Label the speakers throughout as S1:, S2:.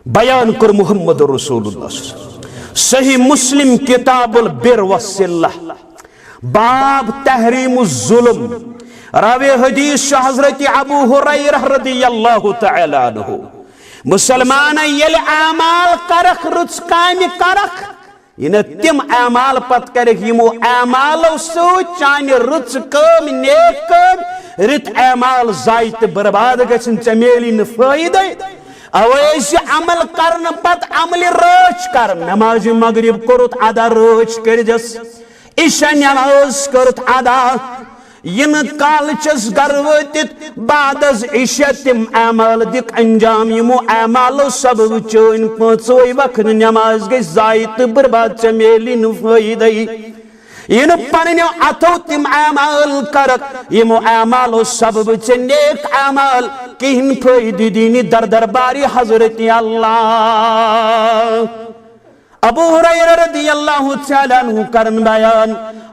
S1: बयान कर मुहम्मद रसूलुल्लाह सही मुस्लिम किताबुल बिर वसिल्ला बाब तहरीमुज जुल्म रावी हदीस हजरत अबू हुरैरा रदियल्लाहु तआला अन्हु मुसलमान येल अमाल करख रुच काम करख इन तिम अमाल पत करख यमो अमालो सो चान रुच काम नेक काम रित अमाल जायत बर्बाद गछन चमेली न फायदे अवैस अमल करन पत अमल रोच कर नमाज मगरिब करुत अदा रोच कर जस इशा नमाज करुत अदा इन काल चस घर वतित बादस इशा तिम अमाल दिक अंजाम यमो अमालो सब चोन पांचोई वक्त नमाज गई जायत बर्बाद चमेली न फायदे इन पन्नो अथो तिम अमाल करक यमो अमालो सब नेक अमाल किन फायदे दीनी दर दरबारी हजरत अल्लाह अबू हुरैरा रदियल्लाहु तआला अन्हु करन बयान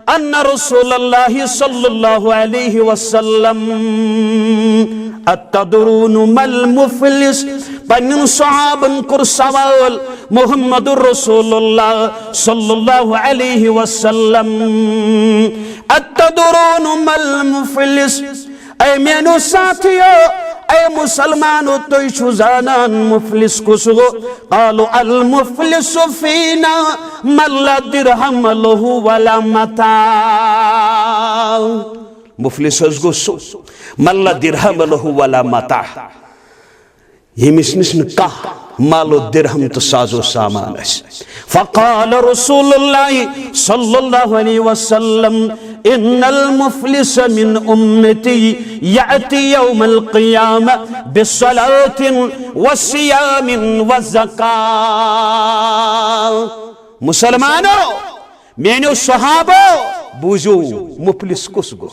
S1: अन्ना रसूलुल्लाह सल्लल्लाहु अलैहि वसल्लम अतदरून मल मुफलिस पन्न सहाबन कुर सवाल मुहम्मदुर रसूलुल्लाह सल्लल्लाहु अलैहि वसल्लम अतदरून मल मुफलिस ऐ मेनो साथियो ऐ मुसलमानो तुई छु जानन मुफलिस कुसगो कालो अल मुफलिस फीना मल्ला दिरहम लहु वला मता मुफलिस गो सो मल्ला दिरहम लहु वला मता यमिस निस्न का मालो दिरहम तो साजो सामान फकाल रसूलुल्लाह सल्लल्लाहु अलैहि वसल्लम इन्नल मुफलिस मिन उम्मती याती यौमल क़ियामा बिस्सलातिन वसियामिन वज़कात मुसलमानों मेनो सहाबो बुझो मुफलिस कुस गो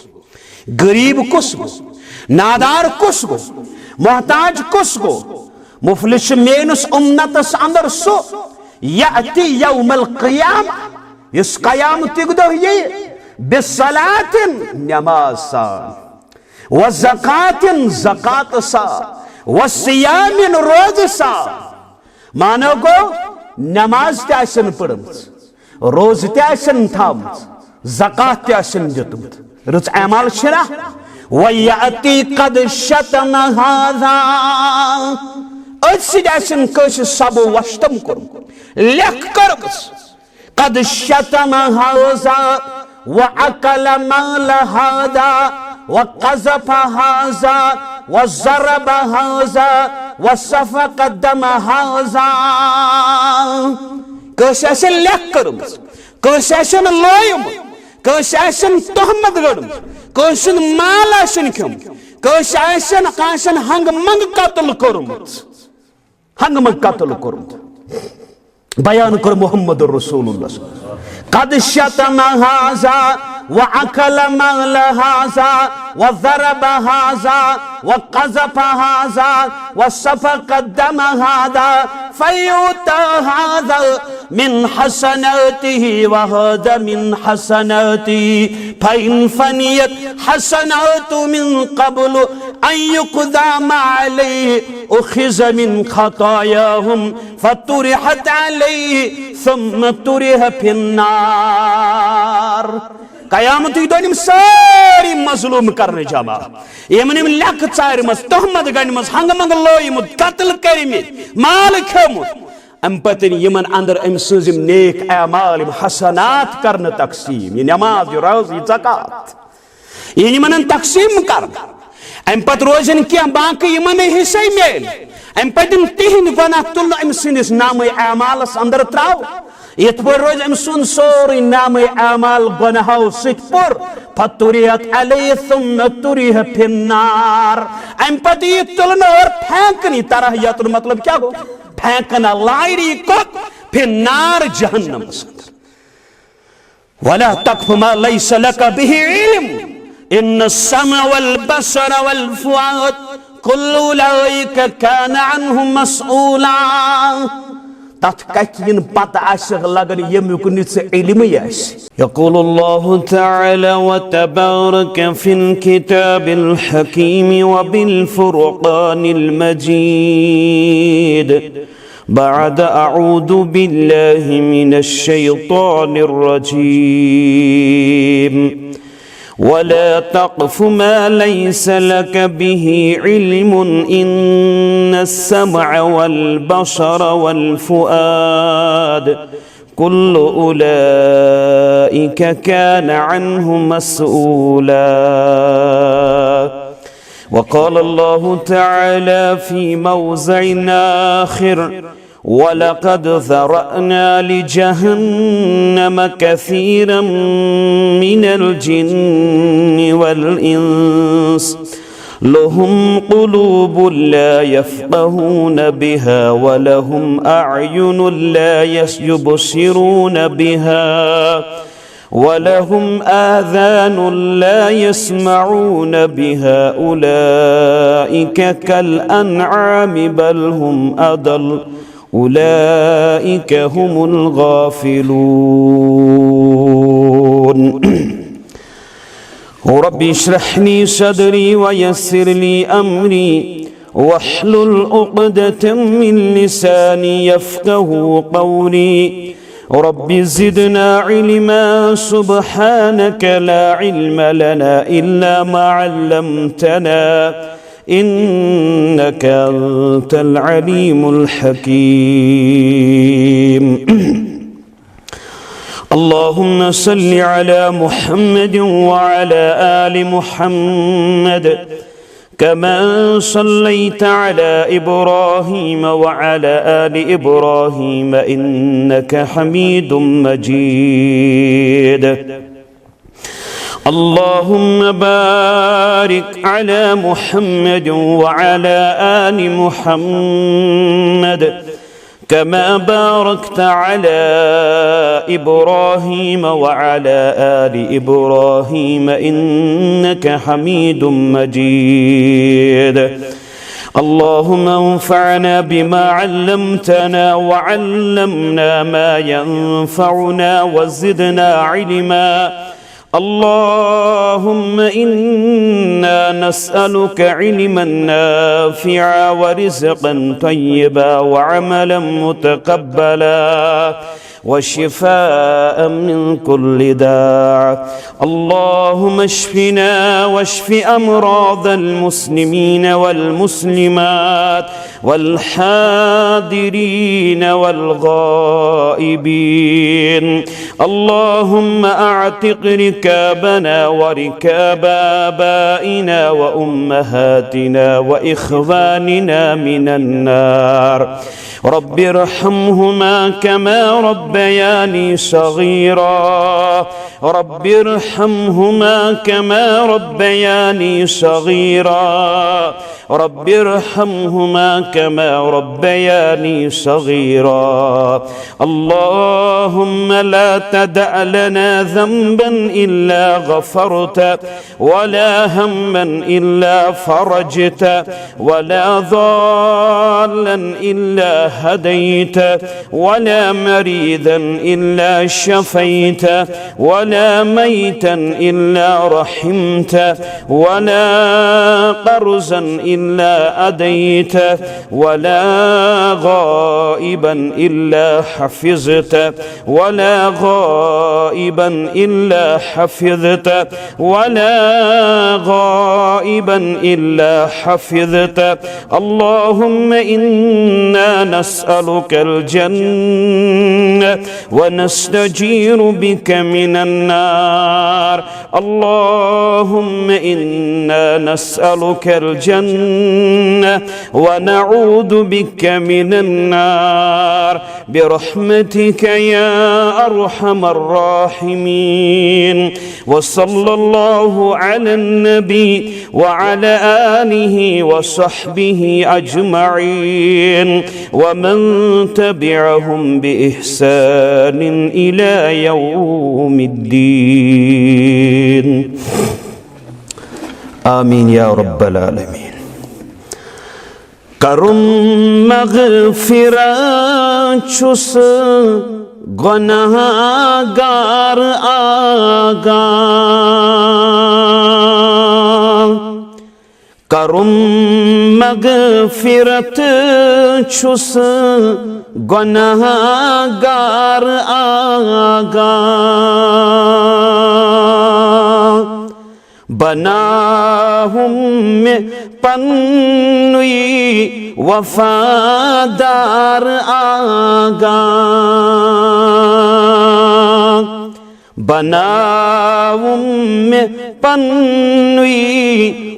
S1: गरीब कुस गो नादार कुस गो मोहताज कुस गो मुफलिस मेनुस उम्मतस अंदर सो याती यौमल क़ियामा इस क़यामत दो ये बिस्सलातिन नमाज सा व ज़कातिन ज़कात सा व सियामिन रोज सा मानो को नमाज त्याशन पढ़मस रोज त्याशन थामस ज़कात त्याशन दितमत रुच अमाल शरा व याती कद शतम हाज़ा असिदाशन कश सब वष्टम कर लेख करमस कद शतम हाज़ा व अकल माल हादा व क़ज़फ़ हाज़ा व ज़रब हाज़ा व सफ़क़ दम हाज़ा कशासन लेख करमस कशासन लोयम कशासन तोहमत गड़मस कशासन माल आशन खम कशासन काशन हंग मंग कत्ल करमस हंग मंग कत्ल करमस बयान कर मुहम्मद रसूलुल्लाह कद शतम हाज़ा व अकल माल हाज़ा व ज़रब हाज़ा व क़ज़फ़ हाज़ा व सफ़क़ दम हाज़ा फ़युता हाज़ा मिन हसनातिही व हाज़ा मिन हसनातिही फ़इन फ़नियत हसनातु मिन क़ब्ल अन युक़दम अलैहि उख़िज़ मिन ख़तायाहुम फ़तुरिहत अलैहि सुम्मा तुरिह फिन्नार कयामत दोनिम सारी मजलूम करने जमा यमनिम लक चार मस तोहमत गणमस हंग मंग लोयमुत कत्ल करिमित माल खमुत अम पतन यमन अंदर अम सजिम नेक अमाल हसनात करन तकसीम ये नमाज ये रोज़ ये ज़कात ये यमन तकसीम कर अम पत रोजन क्या बाकी यमन हिस्से मेल अम पतन तिहिन गुनाह तुल अम सिनिस नाम अमालस अंदर त्राव यत पर रोज अम सुन सोरी नाम अमाल गुनाहों सित पर फतुरियत अलैहि सुम्मा तुरिह फिन्नार अम पति ये तुलना और फेंकनी तरह यतुल मतलब क्या गो फेंकना लाइरी को फिन्नार जहन्नम संदर वला तक़फ़ मा लैस लक बिही इल्म इन्न सम वल बसर वल फुआद कुल्लु उलाइका कान अन्हु मसऊला तथ कथिन पता आशग लगन यमुक निस इल्म यस यक़ूलुल्लाहु तआला व तबारक फिल किताबिल हकीम व बिल फुरक़ानिल मजीद
S2: بعد أعوذ بالله من الشيطان الرجيم ولا تقف ما ليس لك به علم إن السمع والبصر والفؤاد كل أولئك كان عنه مسؤولا. وقال الله تعالى في موضع آخر ولقد ذرأنا لجهنم كثيرا من الجن والإنس لهم قلوب لا يفقهون بها ولهم أعين لا يبصرون بها ولهم آذان لا يسمعون بها أولئك كالأنعام بل هم أضل أولئك هم الغافلون. رب اشرح لي صدري ويسر لي أمري واحلل عقدة من لساني يفقه قولي. رب زدنا علما سبحانك لا علم لنا إلا ما علمتنا إنك أنت العليم الحكيم. اللهم صل على محمد وعلى آل محمد كما صليت على إبراهيم وعلى آل إبراهيم إنك حميد مجيد. اللهم بارك على محمد وعلى آل محمد كما باركت على إبراهيم وعلى آل إبراهيم إنك حميد مجيد. اللهم انفعنا بما علمتنا وعلمنا ما ينفعنا وزدنا علما. اللهم إنا نسألك علما نافعا ورزقا طيبا وعملا متقبلا وشفاء من كل داء. اللهم اشفنا واشف أمراض المسلمين والمسلمات والحاضرين والغائبين. اللهم أعتق ركابنا وركاب آبائنا وأمهاتنا وإخواننا من النار. رب ارحمهما كما ربياني صغيرا. رب ارحمهما كما ربياني صغيرا. رب ارحمهما كما ربياني صغيرا. اللهم لا تدع لنا ذنبا إلا غفرت ولا هما إلا فرجت ولا ضالا إلا هديت ولا مريضا إلا شفيت ولا ميتا إلا رحمت ولا قرزا إلا أديت ولا غائبا إلا حفظت ولا غائبا إلا حفظت ولا غائبا إلا حفظت. اللهم إنا نسألك الجنة ونستجير بك من النار. اللهم إنا نسألك الجنة ونعوذ بك من النار برحمتك يا أرحم الراحمين. وصلى الله على النبي وعلى آله وصحبه أجمعين ومن تبعهم بإحسان إلى يوم الدين. آمين يا رب العالمين. کرم مغفرت چھس گناہگار آگاہ करुम मगफिरत छुस गुनहगार आगा बनाहुम में पन्नुई वफादार आगा बनाहुम में पन्नुई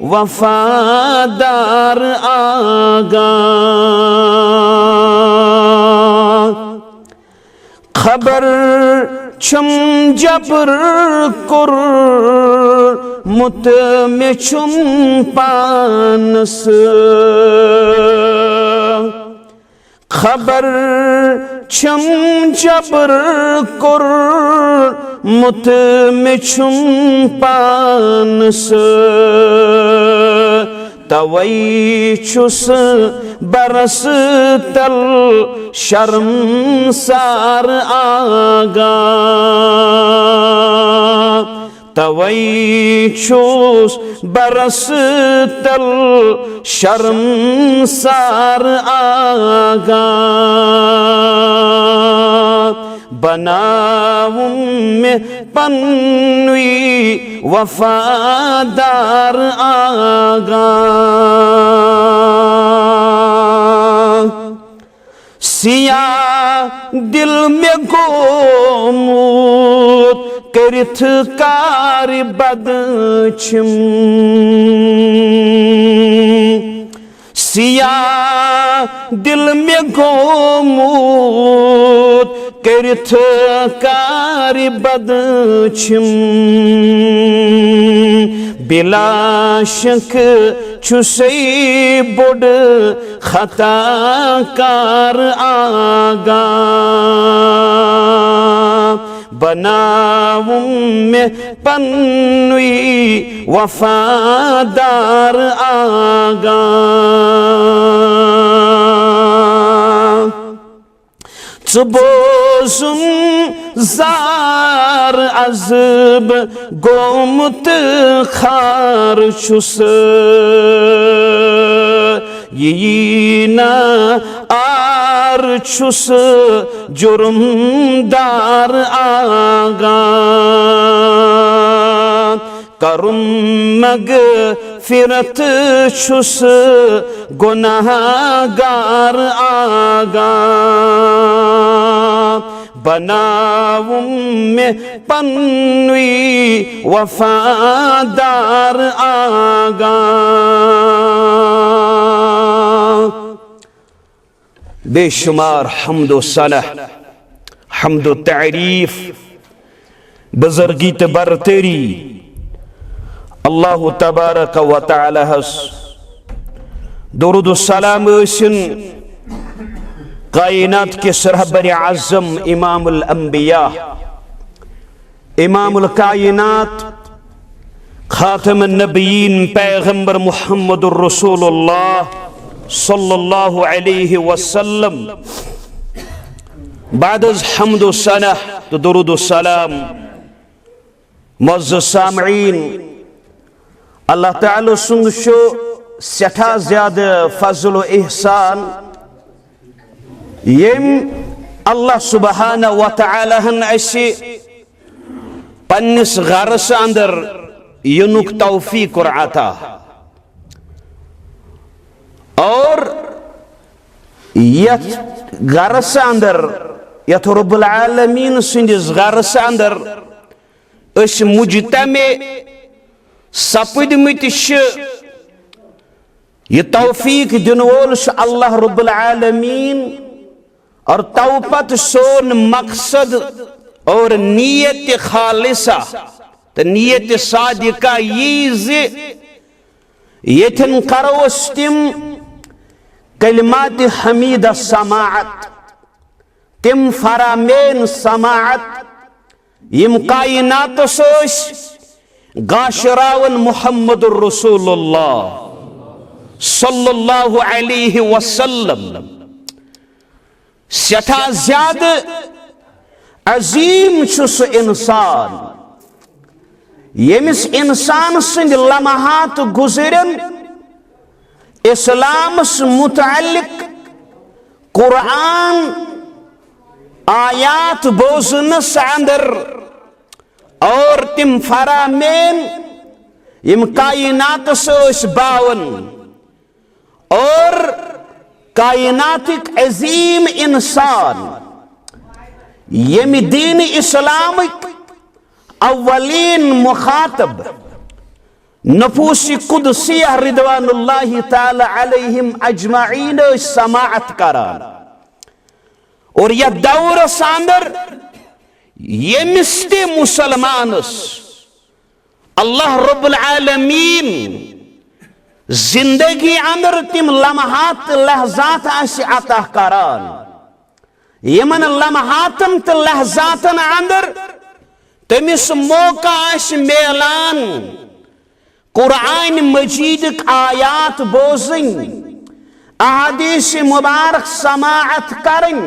S2: वफादार आगा खबर छुम जबर कुर मुत में छुम पानस खबर छुम जबर कुर मुत में छुम पानस तवई छुस बरस तल शर्मसार आगा तवई छुस बरस तल शर्मसार आगा बनाऊं में पन्नुई वफादार आगा सिया दिल में गोमूत करिथ कार बदछिम सिया दिल में गोमूत करिथ कार बदछिम बिला शक छुसई बुड खता कार आगा बनाऊं में पन्नुई वफादार आगा चुबोजुम जार अजब गोमुत खार छुस यीना आर छुस जुर्मदार आगा करुम मग फिरत छुस गुनाहगार आगा बनाऊं में पन्नुई वफादार आगा बेशुमार हम्दो सनह हम्दो तारीफ बुजुर्गी ते बरतरी अल्लाह तबारक व तआला हस दुरूद सलाम सन कायनात के सरहबर आज़म इमामुल अंबिया इमामुल कायनात खातमुन नबीयीन पैगंबर मुहम्मदुर रसूलुल्लाह सल्लल्लाहु अलैहि वसल्लम बाद हम्दो सनह तो दुरूद सलाम मुअज़्ज़ज़ सामईन अल्लाह ताला सुंग शो सठा ज्यादा फजल व एहसान यम अल्लाह सुब्हाना व तआला हन ऐसे पन्निस गरस अंदर युनुक तौफीक और अता और यत गरस अंदर यत रब्बुल आलमीन सिंदिस गरस अंदर अश मुजतमे सपदमत ये तौफीक दिन वोल अल्लाह रब्बुल आलमीन और तौपत सोन मकसद और नियत खालिसा तो नियत सादिका यथन करोस तिम कलिमात हमीदा समाअत तिम फरामेन समाअत यम कायनात सोस गाशरावन मुहम्मदुर रसूलुल्लाह सल्लल्लाहु अलैहि वसल्लम सठा ज्यादा अजीम छुस इंसान यमिस इंसान सिंद लम्हात गुजरन
S1: इस्लामस मुतालिक कुरान आयात बोजनस अंदर और तिम फरामेन इम कायनात सोस बावन और कायनातिक अजीम इंसान यमि दीन इस्लामिक अव्वलीन मुखातब नफूसी कुदसिया रिदवानुल्लाहि ताला अलैहिम अजमाइन समाअत करान और यह दौर सांदर यमिस ते मुसलमानस अल्लाह रब्बुल आलमीन जिंदगी अंदर तिम लम्हात लहजात आसि अता करान यमन लम्हातन त लहजातन अंदर तमिस मौका आसि मेलान कुरान मजीद आयात बोजन अहादीस मुबारक समाअत करन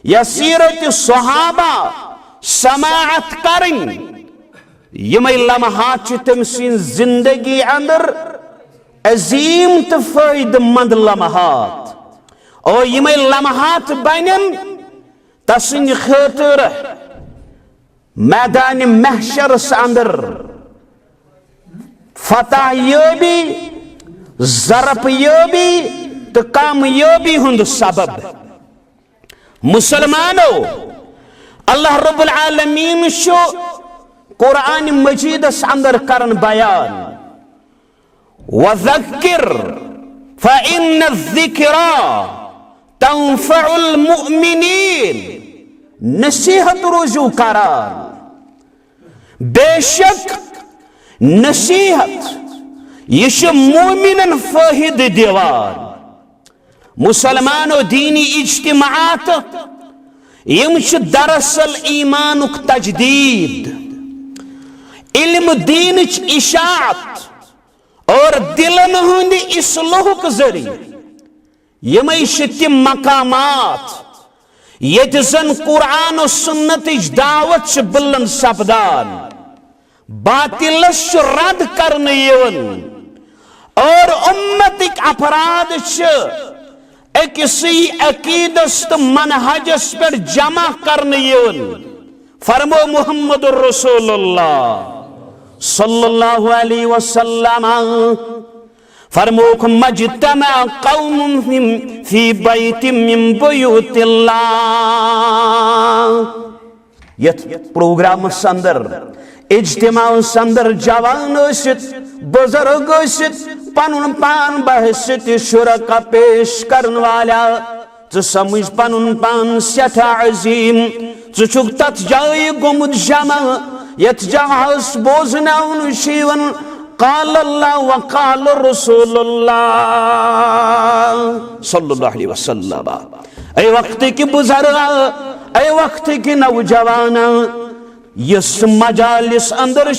S1: या सीरत सहाबा समाअत करन यमई लम्हात तम सिन जिंदगी अंदर अजीम तो फायदेमंद लम्हात और यमई लम्हात बनन तसिन खातिर मैदान महशर अंदर फतह योबी ज़रफ योबी तो कामयाबी हुंद सबब मुसलमानो अल्लाह रब्बुल आलमीन शो कुरान मजीद अंदर करन बयान वज़क्किर फ़इन्न ज़िक्रा तंफ़उल मुअमिनीन नसीहत रुजू करान बेशक नसीहत यह मोमिनन फायद दिवान मुसलमानो दीनी इज्तिमात यम दरअसल ईमानुक तजदीद इल्म दीन इशाअत और दिलन हुंद इस्लाहुक जरिए यमई तिम मकामात यत जन कुरान और सुन्नत दावत बुलंद सपदान बातिलस रद करने यवन और उम्मतिक अपराध अकिसी अकीदस तो मनहजस पर जमा करने यवन फरमो मुहम्मद रसूलुल्लाह सल्लल्लाहु अलैहि वसल्लम फरमोक मज्तमा कौम फी बैतिम मिन बुयूतिल्लाह यत प्रोग्राम संदर इज्तिमा संदर जवान बुजुर्ग पनुन पान बहसित शुरका पेश करन वाला तो समझ पनुन पान सठा अजीम चुक तथ जाय गुमुद जमा यत जहास बोजनाउन शिवन काल अल्लाह व काल रसूलुल्लाह सल्लल्लाहु अलैहि वसल्लम ऐ वक्त की बुजुर्ग ऐ वक्त की नौजवान यस मजालिस अंदर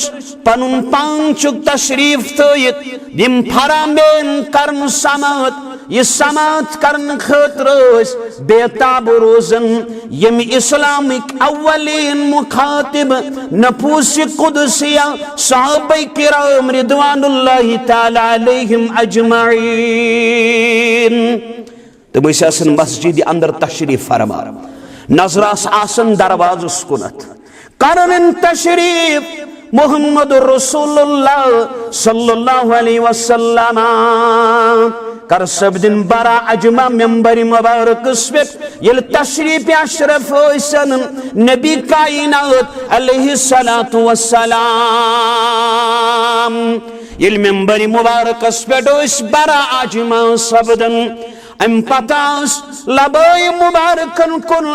S1: पनुन पान चुक तशरीफ तयत दिम फरामेन करन समात यह समात करन खतर बेताब रोजन यम इस्लामिक अव्वलीन मुखातिब नफूस कुदसिया सहाबा किराम रिदवानुल्लाहि ताला अलैहिम अजमाइन तो बसन मस्जिद अंदर तशरीफ फरमा नजरास आसन दरवाजुस कुनत करन तशरीफ मुहम्मद रसूलुल्लाह सल्लल्लाहु अलैहि वसल्लम कर सब दिन बरा अजमा मेंबर मुबारक ये तशरीफ अशरफ हसन नबी कायनात अलैहि सलातु वस्सलाम ये मेंबर मुबारक बरा अजमा सबदन अम पतास लबाय मुबारकन कुन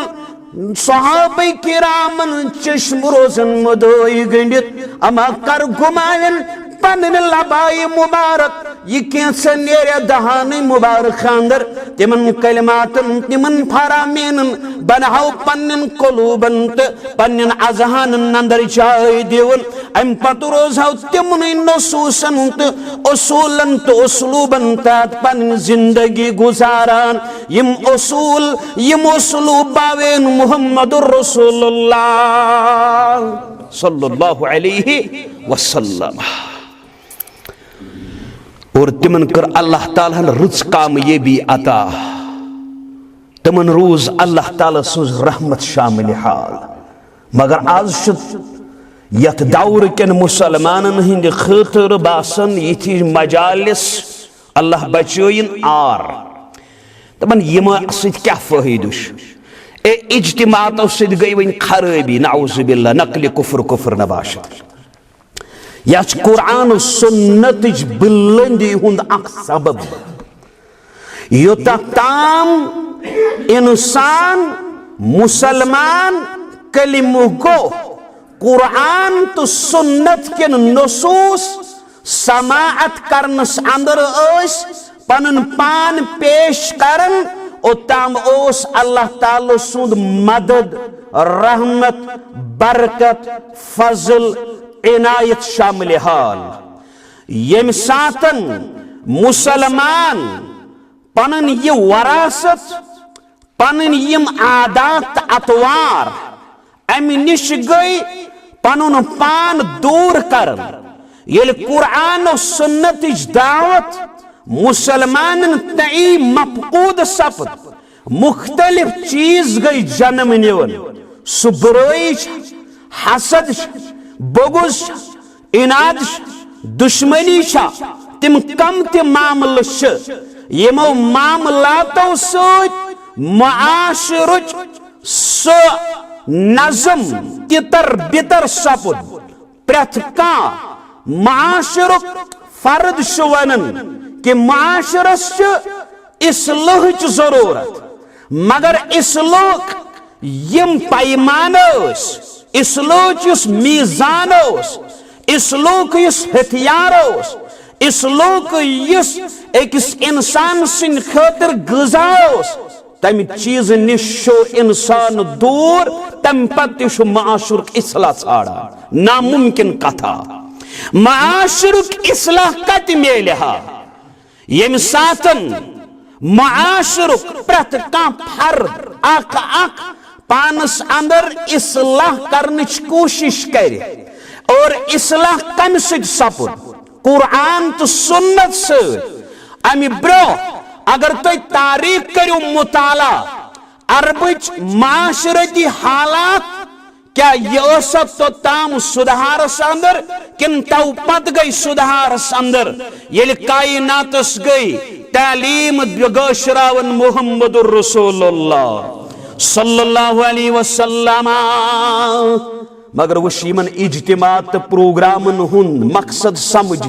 S1: सहाबा किरामन चश्म रोजन मदोई गंडित अमा कर घुमायन पन्न लबाय मुबारक यह कैसा नेरे दहान मुबारक अंदर तिमन कलिमातन तिमन फरामीन बनाओ पन्न कलूबन पन्न अजहान अंदर चाय दिवन अम पत रोजाओ तिमन नसूसन उसूलन तो उसलूबन तहत पन्न जिंदगी गुजारान यम उसूल यम उसलूब बावेन मुहम्मदुर रसूलुल्लाह सल्लल्लाहु अलैहि वसल्लम और तिमन कर अल्लाह ताला रुच कामयाबी अता तमन रोज अल्लाह ताला सुज रहमत शामिल हाल मगर आज यथ दौर केन मुसलमानन हिंद खतर बासन यथि मजालिस अल्लाह बचोइन आर तमन यम सत क्या फायदु इज्तिमातो सत गई वन खराबी नाउजुबिल्लाह नकल कुफर कुफर नबाश यह कुरान सुन्नत बुलंदी हुंद अख सबब योता ताम इंसान मुसलमान कलिमु गो कुरान तो सुन्नत के नसूस समाअत करनस अंदर पन पान पेश करन ओताम ओस अल्लाह ताला सुंद मदद रहमत बरकत फजल इनायत शामिल हाल यम सातन मुसलमान पनन ये वरासत पनन यम आदात अतवार अमि निश गई पनुन पान दूर कर ये कुरान और सुन्नत दावत मुसलमान तई मफकूद सपद मुख्तलिफ चीज गई जन्म निवन सुबरोइश हसद बगुज इनाद दुश्मनी तिम कम ते मामल यमो मामलातो सत मुआशरुच सो नजम तितर बितर सपुद प्रथ का माशरुक फर्द वन कि माशरस इस्लाह जरूरत मगर इस्लाह यम पैमान इस्लाह मीजान इस्लाह हथियार इस्लाह अकिस इंसान सिंद खतर गजा तम चीज निश इंसान दूर तम पत माशरुक इस्लाह छाड़ा नामुमकिन कथा माशरुक इस्लाह कत मेलहा यम सातन माशरुक प्रत का फर्द अख अख पानस अंदर इस्लाह करने कोशिश करे और इस्लाह कम सपुद कुरान तो सुन्नत से अमि ब्रो अगर तुम तारीख करो मुताला अरबच माशरती हालात क्या यह तो ताम सुधार अंदर किन तव पत गई सुधार अंदर ये कायनातस गई तालीम गशरावन मुहम्मदुर रसूलुल्लाह सल्लल्लाहु अलैहि वसल्लम मगर वशीमन इज्तिमात प्रोग्रामन हुन मकसद समझ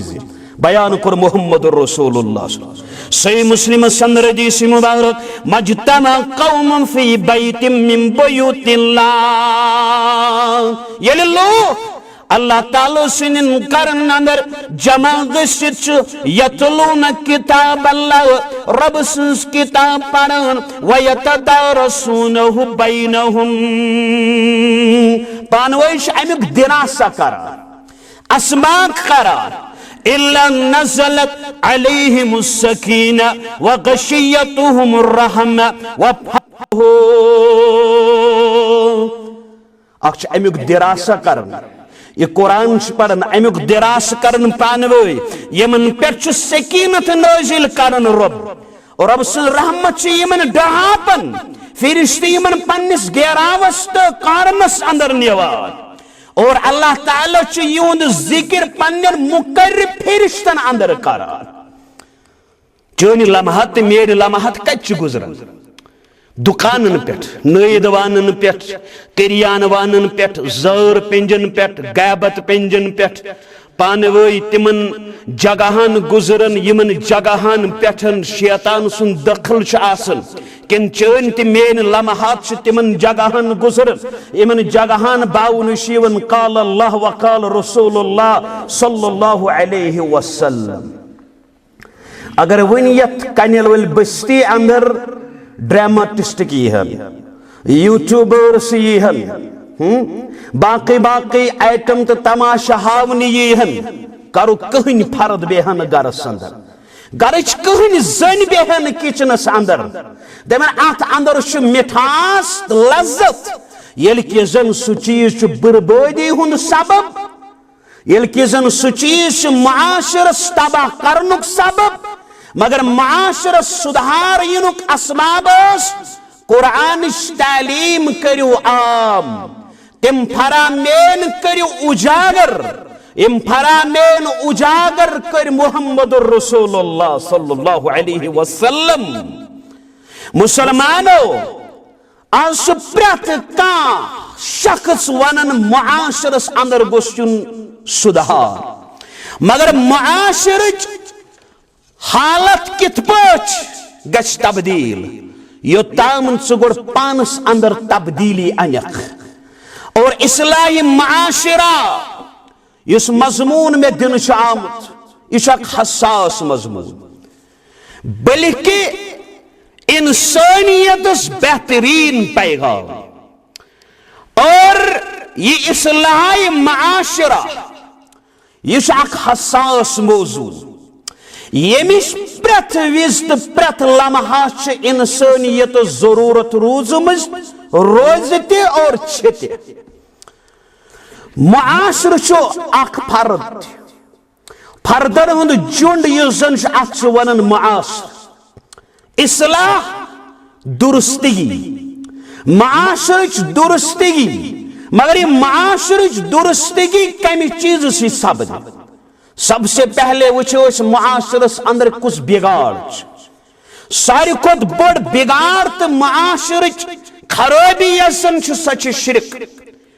S1: बयान कर मुहम्मदुर रसूलुल्लाह सही मुस्लिम संदर हदीस मुबारक मजतमा कौम फी बैतिम मिन बुयूतिल्लाह ये लो अल्लाह ताला सिन करन अंदर जमा गसित यतलून किताब अल्लाह रब सिन किताब पढ़न व यतदारसूनहु बैनहुम पानवैश अमिक दिनासा कर अस्माक करार इल्ला नज़लत अलैहिमुस सकीना व गशियतुहुमुर रहमा व फतहु अक्ष अमिक दिरासा करन ये कुरान पढ़न अमुक दिरास करन पानवे यमन पे सकीनत नाजिल करन रब और रब सन रहमत यमन डहापन फिरिश्ते यमन पन्निस गेरावस तो कारणस अंदर निवाद और अल्लाह ताला युंद जिक्र पन्नर मुकर्रब फिरिश्तन अंदर करार चोनी लम्हत मेरे लम्हत कच्च गुजरन दुकानन पे नईद वानन पे किरियान वानन पे जर पिंजन पे गैबत पिंजन पे पानवे तिमन जगहन गुजरन यमन जगहन पे शैतान सुन दखल किन चन ते मेन लम्हात तिमन जगहन गुजरन यमन जगहन बावन शिवन काल अल्लाह व काल रसूलुल्लाह सल्लल्लाहु अलैहि वसल्लम अगर वन यत कनिल वल बस्ती अंदर ड्रामाटिस्ट की है यूट्यूबर्स ये हन बाकी बाकी आइटम तो तमाशा हावनी ये हन करो कहीं फर्द बेहन घर अंदर गरच कहीं जन बेहन किचनस अंदर दमन अत अंदर मिठास लज्जत ये जन सह चीज बर्बादी हुंद सबब ये कि जन सु चीज माशरस तबाह करनुक सबब मगर माशरस सुधार युनुक असबाब कुरान तालीम करू आम तिम फरामेन करू उजागर इम फरामेन उजागर कर मुहम्मद रसूलुल्लाह सल्लल्लाहु अलैहि वसल्लम मुसलमानो आज प्रत का शख्स वनन मुआशरस अंदर गोश्चुन सुधार मगर मुआशरच हालत कित पच गछ तब्दील योतामन सुगुड़ पानस अंदर तब्दीली अनक और इस्लाही मुआशरा इस मजमून में दिन आमुत यह हसास मजमून बल्कि इंसानियत बेहतरीन पैगाम और ये इस्लाही मुआशरा यह हसास मौजू यमिश प्रत विज तो प्रत लम्हा इंसानियत जरूरत रूजम रोज ते और छे मुआशर फर्द फर्दन हुंद जुंड जन वन मुआशर इस्लाह दुरुस्तगी मुआशर दुरुस्तगी मगर ये मुआशर दुरुस्तगी कम चीज से सपद सबसे पहले वो मुआशरस अंदर कुछ बिगाड़ सारी खुद बड़ बिगाड़ तो मुआशर खराबी यसन सच शिरक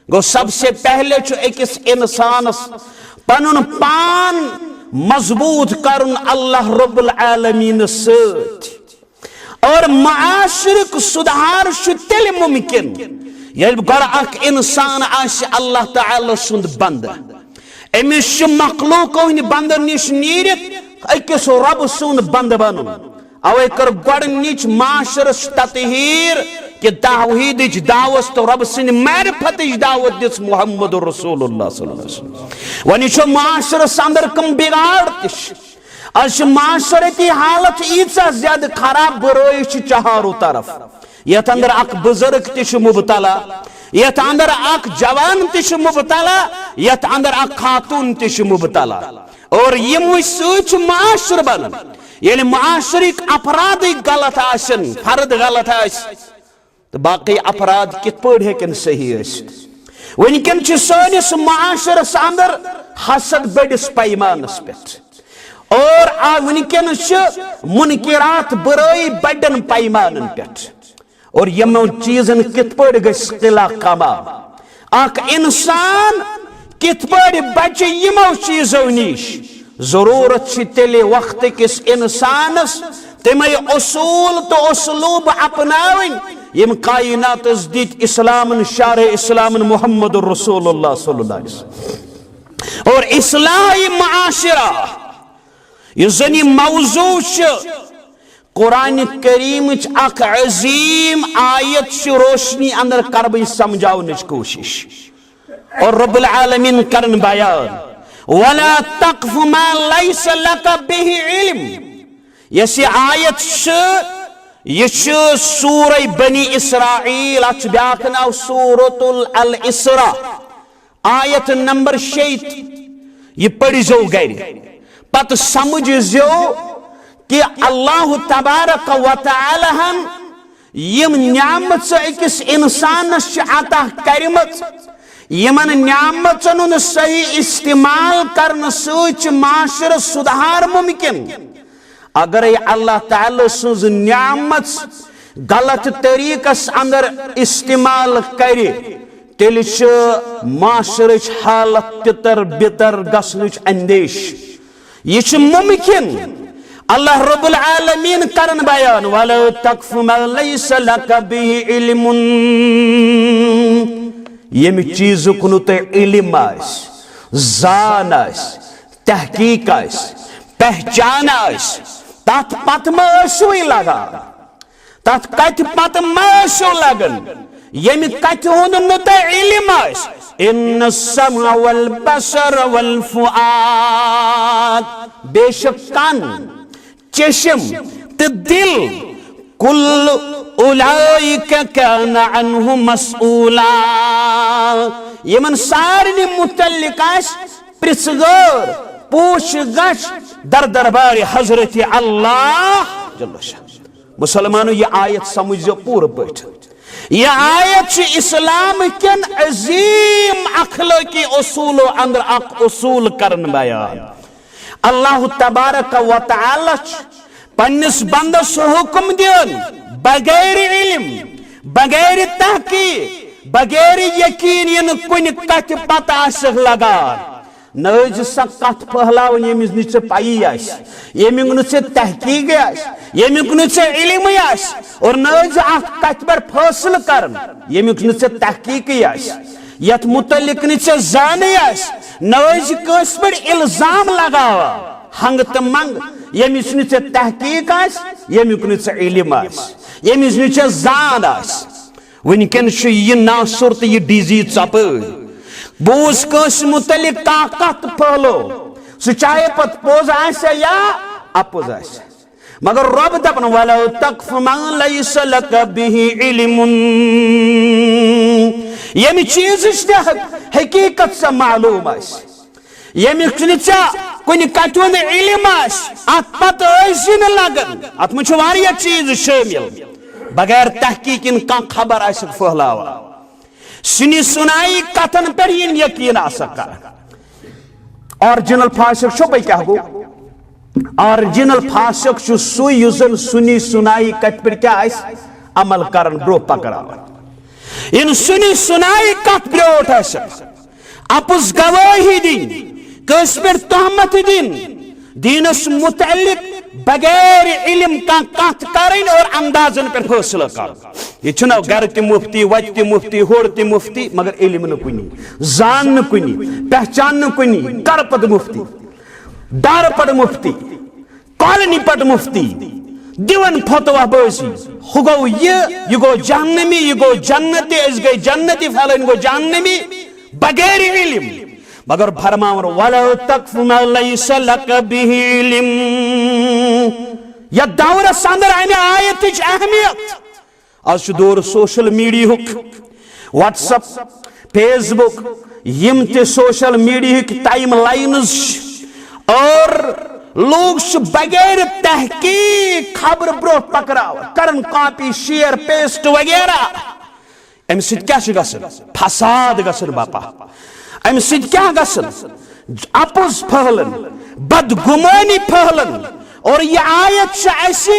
S1: गो सबसे पहले अकिस इंसानस पनुन पान मजबूत करुन अल्लाह रब्बुल आलमीन सत और मुआशरक सुधार तेल मुमकिन ये गोड़ इंसान अल्लाह ताला सुंद बंद अमिस मखलूक बंद निश नीरित अकिस रब सुंद बंद बन अवे कर गोडनिच माशरस ततहीर कि ताहीद दावत तो रब सिंद मारिफत दावत दिस मुहम्मद रसूलुल्लाह सल्लल्लाहु अलैहि वसल्लम वनी माशरस अंदर कम बिगाड़ आज माशरती हालत ईचा ज्यादा खराब बुराई चारों तरफ यथ अंदर अख बुजुर्ग ति मुबतला यथ अंदर अख जवान ति मुबतला यथ अंदर अख खातून ति मुबतला और यम सच माशर बन ये माशरिक अपराध गलत आसन फर्द गलत आस तो बाकी अपराध कित पे हेकन सही वनकन सानिस माशरस अंदर हसद बड़िस पैमानस पे और वनकन मुनकिरात बुराई बड़न पैमान पे और यमो चीजन कित पे गला कमा अख इंसान कित पे बचे यमो चीजों निश जरूरत तेले वक्त किस इंसानस तमे उसूल तो उसलूब अपनावन यम कायनात दित इस्लामन शार इस्लामन मुहम्मद रसूलुल्लाह सल्लल्लाहु अलैहि वसल्लम और इस्लाही मुआशरा यह मौजू कुरान करीम अख अजीम आयत रोशनी अंदर कर समझावन कोशिश और रब्बुल आलमीन करन बयान वला तक़्फ़ु मा लैस लक बिही इल्म यह आयत यह सूरह बनी इसराइल अच ब्याक नाव सूरतुल अल इसरा आयत नंबर 6 यह पढ़ो गर पत समझो कि अल्लाह तबारक व तआला यम नियामत अकिस इंसानस अता करमत यमन नियामतन सही इस्तेमाल करने सच माशर सुधार मुमकिन अगर अल्लाह ताला सुज नियामत गलत तरीकस अंदर इस्तेमाल करे तेल माशर हालत तितर बितर गसनुच अंदेश यह मुमकिन अल्लाह रब्बुल आलमीन करन बयान वला तक़्फ़ु मा लैस लक बिही इल्मुन यम चीज कुन तो इल्म जान तहकीक पहचान तथ पत मो लगा तथ कत पत मो लगन यम कत हुंद न तो इल्म इन सम वल बसर वल फुआद बेशक कान चशम तो दिल कुल उलाइका कान अन्हु मसऊला यमन सारनि मुतल्लिक प्रिसगर पूछ गश दर दरबार हजरत अल्लाह जल्ल शाह। मुसलमानों ये आयत समझो पूरे पठ। यह आयत इस्लाम के अजीम अखलाकी उसूल अंदर अख उसूल करन बयान। अल्लाह तबारक व तआला पन्निस बंदस हुक्म दिन बगैर इल्म बगैर तहकीक बगैर यकीन कुन कथ पता लगान न सा कथ फहलावन यमिस नी पाई यमिक न तहकीक यमिक न इल्म और न कथ पर फैसल कर यमिक न तहकीक यथ मुतलिक न जान न कस पर इल्जाम लगावा हंग तो मंग यमिस न तहकीक यमिक न इल्म यमिस न जान वनकन यह नासुर तो यह डिजीज चप बूस कस मुतलिक कत फहलो सह चाहे पत पोज या अपोज मगर रब दपन वलो तक्फ मा लैस लक बिही इल्मुन यमि चीज हकीकत से मालूम यमिक कुन कथुन इल्म अत पत लगन अत मुझ वारिया चीज शामिल बगैर तहकीक खबर फहलावा सुनी सुनाई कथन पर यकीन ऑरिजिनल फासिक छो पे क्या गो ऑरिजिनल फासिक सुन सुनी सुनाई कथ पर क्या अमल करन ब्रो पकड़ावन इन सुनी सुनाई कथ ब्रोट अपुस गवाही दिन कस पर तहमत दिन दीनस मुतअल्लिक बगैर इल्म का कथ करें और अंदाजन पर फैसला कर ये चुनाव घर ते मुफ्ती वत ते मुफ्ती होड़ ते मुफ्ती मगर इल्म न कुनी जान न कुनी पहचान न कुनी कर पद मुफ्ती दार पद मुफ्ती कॉलोनी पद मुफ्ती दिवन फतवा बसी हुगो ये गो जहन्नमी ये गो जन्नती इस गई जन्नती फैलन गो जहन्नमी बगैर इल्म मगर फरमावर वला तक्फ मा लैस लक बिही इल्म या दौर अंदर आयत अहमियत आज दौर सोशल मीडिया व्हाट्सएप फेसबुक यम ते सोशल मीडिया टाइम लाइन्स और लोग बगैर तहकीक खबर ब्रो पकड़ा करन कॉपी शेयर पेस्ट वगैरह अम क्या फसाद गसन बापा अम क्या गसन अपुज फहलन बदगुमानी फहलन और यह आयत ऐसे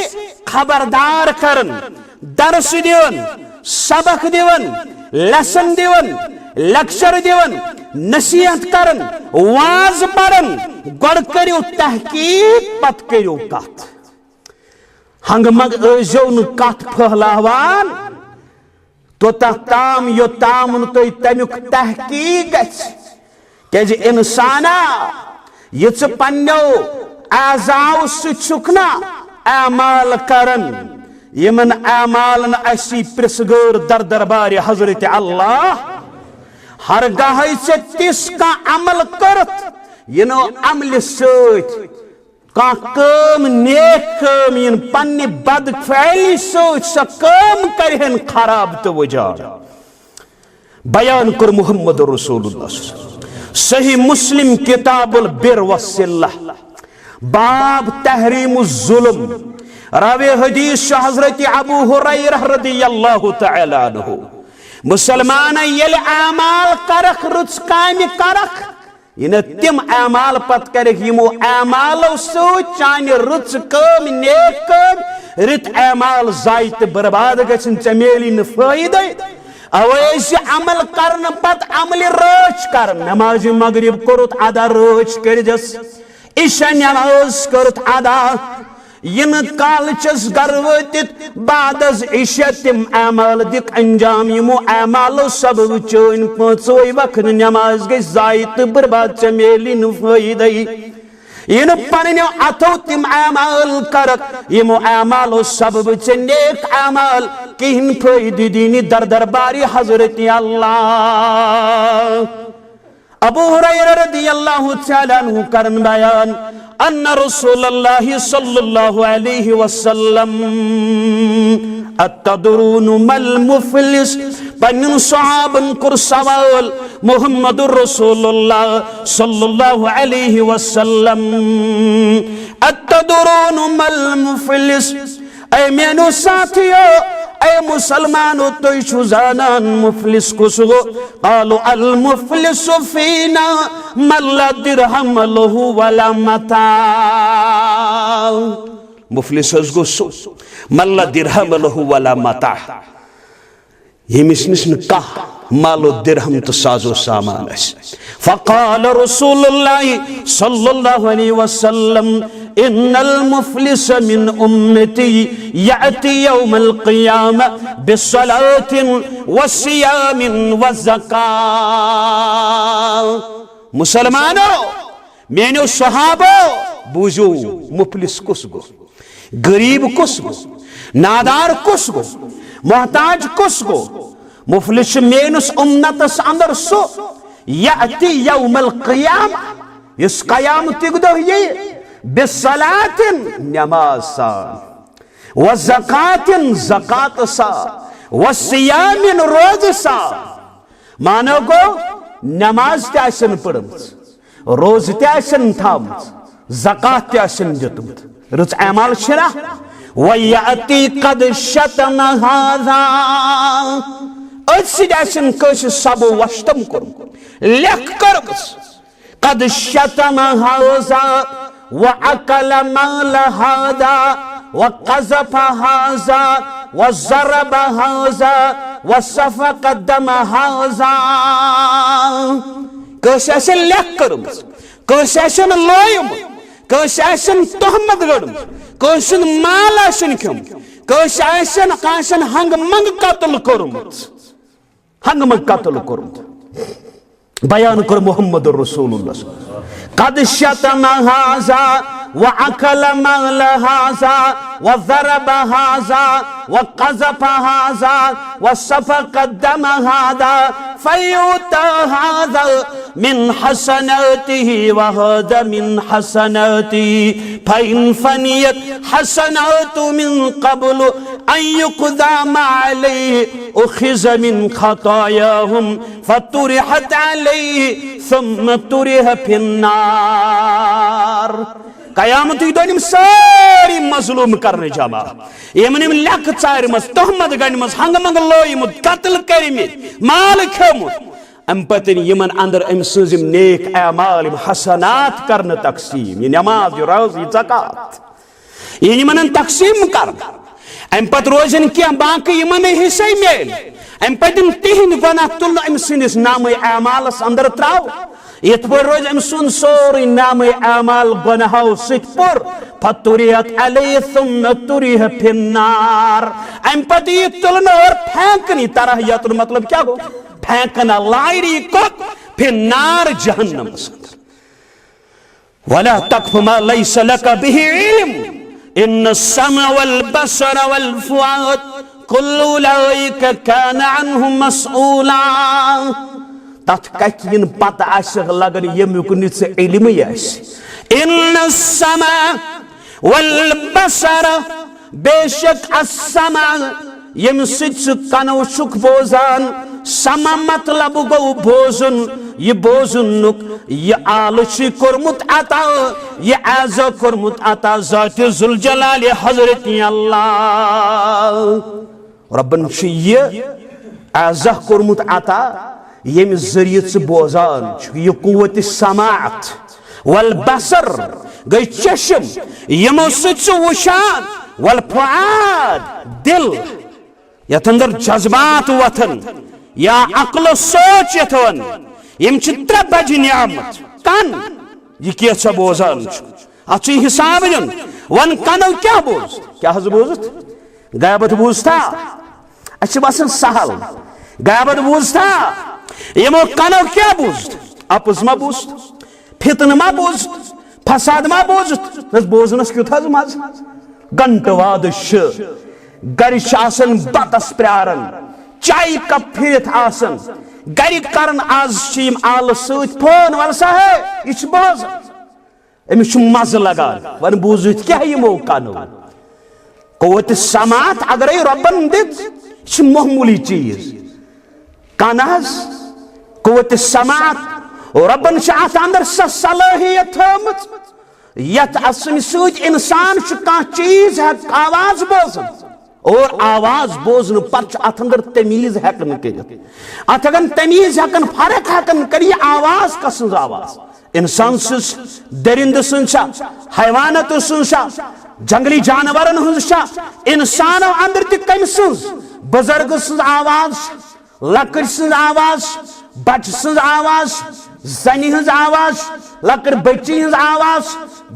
S1: खबरदार करन दरस दिवन सबक दिवन लेसन दिवन लेक्चर दिवन नसीहत करन वाज परन गड़ करियो तहकीक पत करियो कथ हंगमग अजो न कथ फहलावान तो ताम यो ताम तो तमुक तहकीक गज इंसाना ये पन्नो आजाव सुना अमाल करन यमन अमालन असी प्रिसगर दर दरबार हजरत अल्लाह हर गाह से तिस का अमल करत यनो अमल सत कम नेक कम इन पन्ने बद फैली सोच स कम करहन खराब तो वजाड़ बयान कर मुहम्मद रसूलुल्लाह सही मुस्लिम किताबुल बिर वसिल्ला बाब तहरीमुज जुल्म रावे हदीस हजरत अबू हुरैरा रदियल्लाहु तआला अन्हु मुसलमान येल अमाल करख रुच काम करख इन तिम अमाल पत करख यमो अमालो सो चान रुच काम नेक काम रित अमाल जायत बर्बाद गछन चमेली न फायदा अवैस अमल करन पत अमल रोच कर नमाज मगरिब करत अदा रोच करजस इशा नमाज करत अदा इन काल चस गर्वतित बादस इशा तिम अमाल दिक अंजाम यमो अमालो सब चोन पांचोई वक्त नमाज गई जायत बर्बाद चमेली न फायदा इन पन्ने अथो तिम अमाल करक यमो अमालो सब नेक अमाल किन फायदे दीनी दर दरबारी हजरत अल्लाह अबू हुरैरा रदियल्लाहु तआला अन्हु करन बयान अन्न रसूलुल्लाह सल्लल्लाहु अलैहि वसल्लम अतदरून मल मुफलिस पन्नन सहाबन कुर सवाल मुहम्मदुर रसूलुल्लाह सल्लल्लाहु अलैहि वसल्लम अतदरून मल मुफलिस ऐ मेनु साथियो ऐ मुसलमानो तुई छु जानन मुफलिस कुस गो कालु अल मुफलिस फीना मल्ला दिरहम लहु वला मता मुफलिस गो सो मल्ला दिरहम लहु वला मता यमिस निस का मालो दिरहम तो साजो सामान फ़क़ाल रसूलुल्लाह सल्लल्लाहु अलैहि वसल्लम इन्नल मुफलिस मिन उम्मती याति यौमल क़ियामा बिस्सलातिन वसियामिन वज़कात। मुसलमानो मेनो सहाबो बूझो मुफलिस कुस गो, गरीब कुस गो, नादार कुस गो, मोहताज कुस गो। मुफलिस मेनुस उम्मतस अंदर सो याति यौमल क़ियामा इस क़यामतिक दो ये बिस्सलातिन नमाज सा व ज़कातिन ज़कात सा व सियामिन रोज सा। मानो गो नमाज त्याशन पढ़मस, रोज त्याशन थामस, ज़कात त्याशन दितमत, रुच अमाल शरा व याति कद शतम हाज़ा असिदाशन कश सबो वष्टम करुम लेख करमस कद शतम हाज़ा व अकल माल हादा व क़ज़फ़ हाज़ा व ज़रब हाज़ा व सफ़क़ दम हाज़ा। कशासन लेख करमस, कशासन लोयम, कशासन तोहमत गड़म, कशासन माल आशन खम, कशासन काशन हंग मंग कत्ल करमत, हंग मंग कत्ल करमत। बयान कर मुहम्मद रसूलुल्लाह कद शतम हाज़ा व अकल माल हाज़ा व ज़रब हाज़ा व क़ज़फ़ हाज़ा व सफ़क़ दम हादा फ़युता हाज़ा मिन हसनातिही व हादा मिन हसनातिही फ़इन फ़नियत हसनातु मिन क़ब्ल अन युक़दा अलैहि उख़िज़ मिन ख़तायाहुम फ़तुरिहत अलैहि सुम्मा तुरिह फिन्नार। कयामत दिन सारी मजलूम करने जमा यमनिम लक चारमस तोहमत गणमस हंग मंग लोयमुत कत्ल करिमित माल खेमुत अम पतन यमन अंदर अम सजिम नेक अमाल हसनात करन तकसीम ये नमाज ये रोज़ ये ज़कात ये यमन तकसीम कर अम पत रोजन क्या बाकी यमन हिस्से मेल अम पतन तिहिन गुनाह तुल अम सिनिस नाम अमालस अंदर त्राव यत पर रोज अम सुन सोरी नाम अमाल गुनाहों सित पर फतुरियत अलैहि सुम्मा तुरिह फिन्नार। अम पत ये तुलन और फेंकनी तरह यत मतलब क्या हो फेंकना लाइरी को फिन्नार जहन्नम वला तक़फ़ु मा लैसा लक बिही इल्म इन्न अस्समा वल बसर वल फुआद कुल्लु उलाइका कान अन्हु मसऊला। तथ कथिन पता आशग लगन यमुक निस इल्म यस इन्न अस्समा वल बसर बेशक अस्समा यम सिच कनो शुक बोजान समा मतलब गो बोजुन ये बोजुन नुक ये आलशी कुरमुत आता ये आज़ा कुरमुत आता ज़ात जुल जलाल हज़रत अल्लाह रब्बन ये आज़ा कुरमुत आता यम ज़रियत से बोजान ये कुव्वत समाअत वल बसर गई चश्म यमो सिच वशान वल फुआद दिल यथ अंदर जज्बात वथन या अक्ल सोच यथवन यम त्रे बज नियामत कान ये क्या बोजान अच हिसाब दिन वन कनो क्या बोज क्या बोजत गैबत बूझता अच्छे बसन सहल गैबत बूझता यमो कनो क्या बूझत अपुज मा बूझत फितन मा बूझत फसाद मा बूझत बोजनस क्युथ मज घंट वाद गर बतस प्रारन चाय कप फिरत आसन गर करन आज आल सत फोन वन सा है यह बोज अमिस मज लगान वन बूझित क्या यमो कनो कुव्वत समात अगर रब्बन दित मामूली चीज कानहज कुव्वत समात और रब्बन अत अंदर सलाहियत थमत यत सत इंसान कह चीज आवाज बोजन और आवाज बोजन पर अत अंदर तमीज हेकन कर अत अगन तमीज हेकन फर्क हेकन कर आवाज कस आवाज इंसान दरिंद हैवानत जंगली जानवरन इंसान अंदर तम बुजुर्ग आवाज लकड़ आवाज बच आवाज जनि हज आवाज लकड़ बच्ची हज आवाज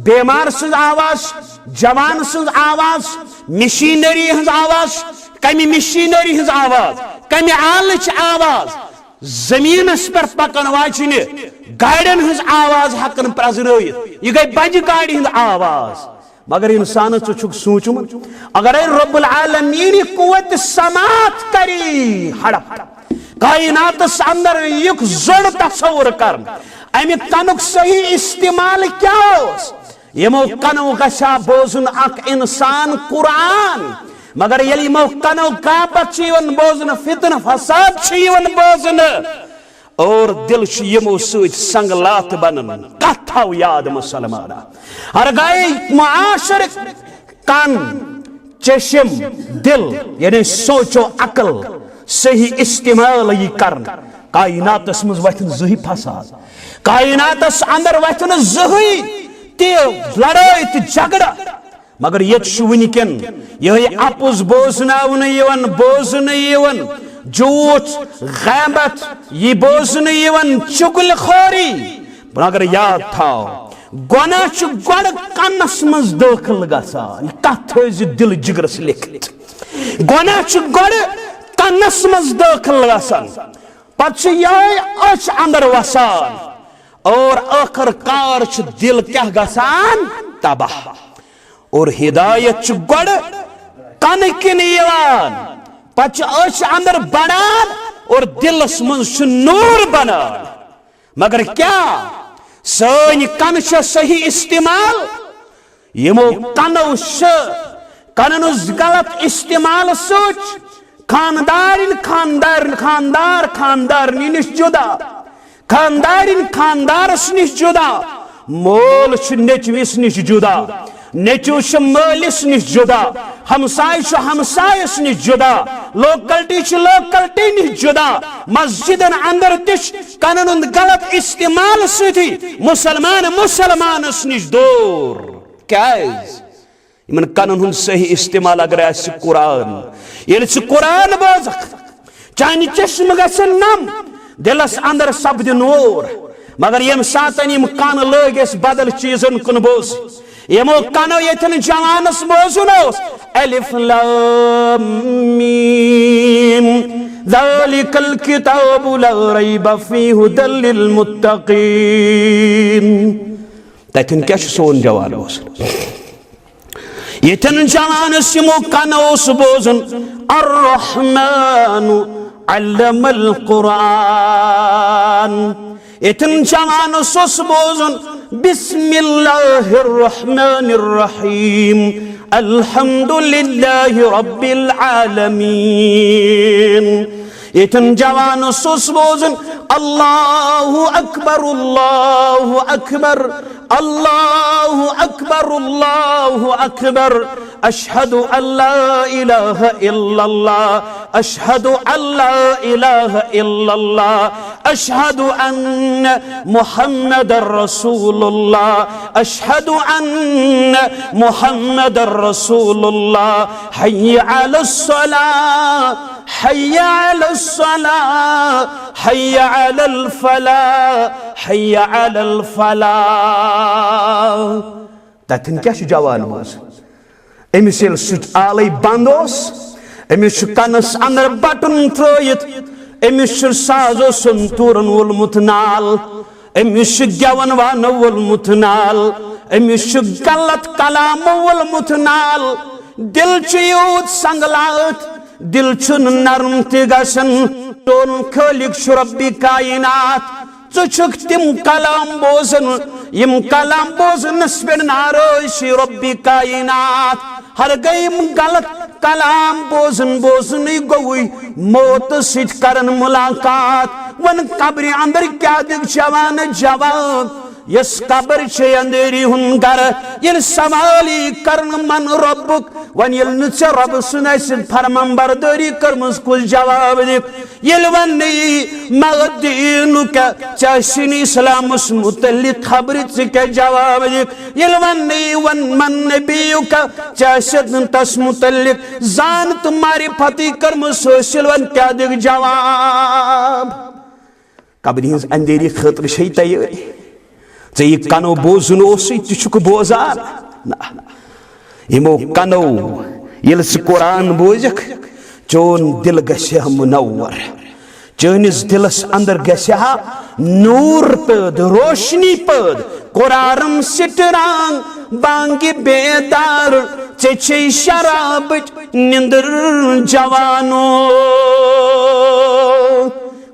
S1: बेमार आवाज जवान आवाज मशीनरी हज आवाज कम मशीनरी हज आवाज कम आल आवाज जमीनस पर पकन वाचन गाड़न हज आवाज हकन प्रजनयत यह गई बज गाड़ी हज आवाज मगर इंसान सोचुम अगर रब्बुल आलमीन कुव्वत समात करी हड़प कायनात अंदर युक जोड़ तस्वुर कर अमि कनुक सही इस्तेमाल क्या यमो कनो गशा बोजुन अख इंसान कुरान मगर यलि यमो कनो गापत बोजुन फितन फसाद बोजुन और दिल यमो संगलात बनन कथाव याद मुसलमाना हर गए मुआशर कान चशम दिल यानी सोचो अकल सही इस्तेमाल यह कर कायनातस मज वथन जही फसाद कायनातस अंदर वथन जही ते लड़ाई ते झगड़ा मगर ये वनकन यह अपुज बोजन झूठ गैबत यह बोजन चुगलखोरी मगर याद थाओ गुनाह गड़ कनस मज दाखिल गसान कथ दिल जिगरस लिखित गुनाह गड़ कनस मज दाखिल गसान पछ अच अंदर वसान और आखिरकार दिल क्या गसान तबाह और हिदायत गड़ कन किन पच अच अंदर बनान और दिलस मज नूर बनान मगर क्या सन कन सही इस्तेमाल यमो कनो कनन गलत इस्तेमाल सोच खानदारिन खानदार खानदार निश जुदा खानदारिन खानदारस निश जुदा मोल नेचविस निश जुदा नेचू मालिस निश जुदा हमसाय हमसायस निश जुदा लोकलिटी लोकलिटी निश जुदा मस्जिदन अंदर तिश कनन गलत इस्तेमाल सती मुसलमान मुसलमानस निश दूर क्या इन कनन सही इस्तेमाल अगर कुरान ये कुरान बोज चान चश्म गसन नम दिलस अंदर सपद नूर मगर यम सातन यम कान लगिस बदल चीजन कुन बोज यमो कानो यथन जवानस बोजुन अलिफ लाम मीम ज़ालिकल किताबु ला रैब फीहि हुदल लिल मुत्तकीन तथन क्या सोन जवान यथन जवानस यमो कानो बोजुन अर्रहमान अल्लमल कुरान यथन जवानस बोजुन बिस्मिल्लाहिर रहमानिर रहीम अल्हम्दुलिल्लाहि रब्बिल आलमीन यथन जवान बोजन अल्लाहु अकबर अल्लाहु अकबर अल्लाहु अकबर अल्लाहु अकबर अशहदु अल्ला इलाहा इल्लल्लाह अशहदु अल्ला इलाहा इल्लल्लाह अशहदु अन्न मुहम्मदर रसूलुल्लाह अशहदु अन्न मुहम्मदर रसूलुल्लाह हय्या अलस सलाह हय्या अलस सलाह हय्या अलल फलाह हय्या अलल फलाह तथन क्या जवान अमिस आल बंद अमिस कनस अंदर बटन थ्रत अमिस साजो संतूरन वोलमुत नाल अमिस गेवन वान वोलमुत नाल अमिस गलत कलाम वोलमुत नाल दिल यूत संगलात दिल नरम तगसन तोन खालिक रब्बी कायनात चुक तिम कलाम बोजन यम कलाम बोजनस पे नाराज रब्बी कायनात हर गयम गलत कलाम बोजन बोजन गोई मौत सिट करन मुलाकात वन कब्र अंदर क्या दिख जवान जवाब यस कब्र छे अंधेरी हुन गर ये सवाली करन मन रब्बुक वन ये नुच रब सुनाय सिद फरमान बरदरी करमस कुल जवाब दे ये वन मगदीनु का चाशिन इस्लाम मुतल्लिक खबर के जवाब दे ये वन मन नबियु का चाशद तस मुतल्लिक जान तुम्हारी फती करमस सोशल वन क्या दे जवाब कब्र हिंस अंधेरी खतर छे तैयारी ये कनो बोजन तुक बोजान यमो कनो ये कुरान बोजक चोन दिल गह मुनव्वर चनिस दिलस अंदर गह नूर पद रोशनी पद कुरान सिटरांग बांगी बेदार चे शराब निंदर जवानो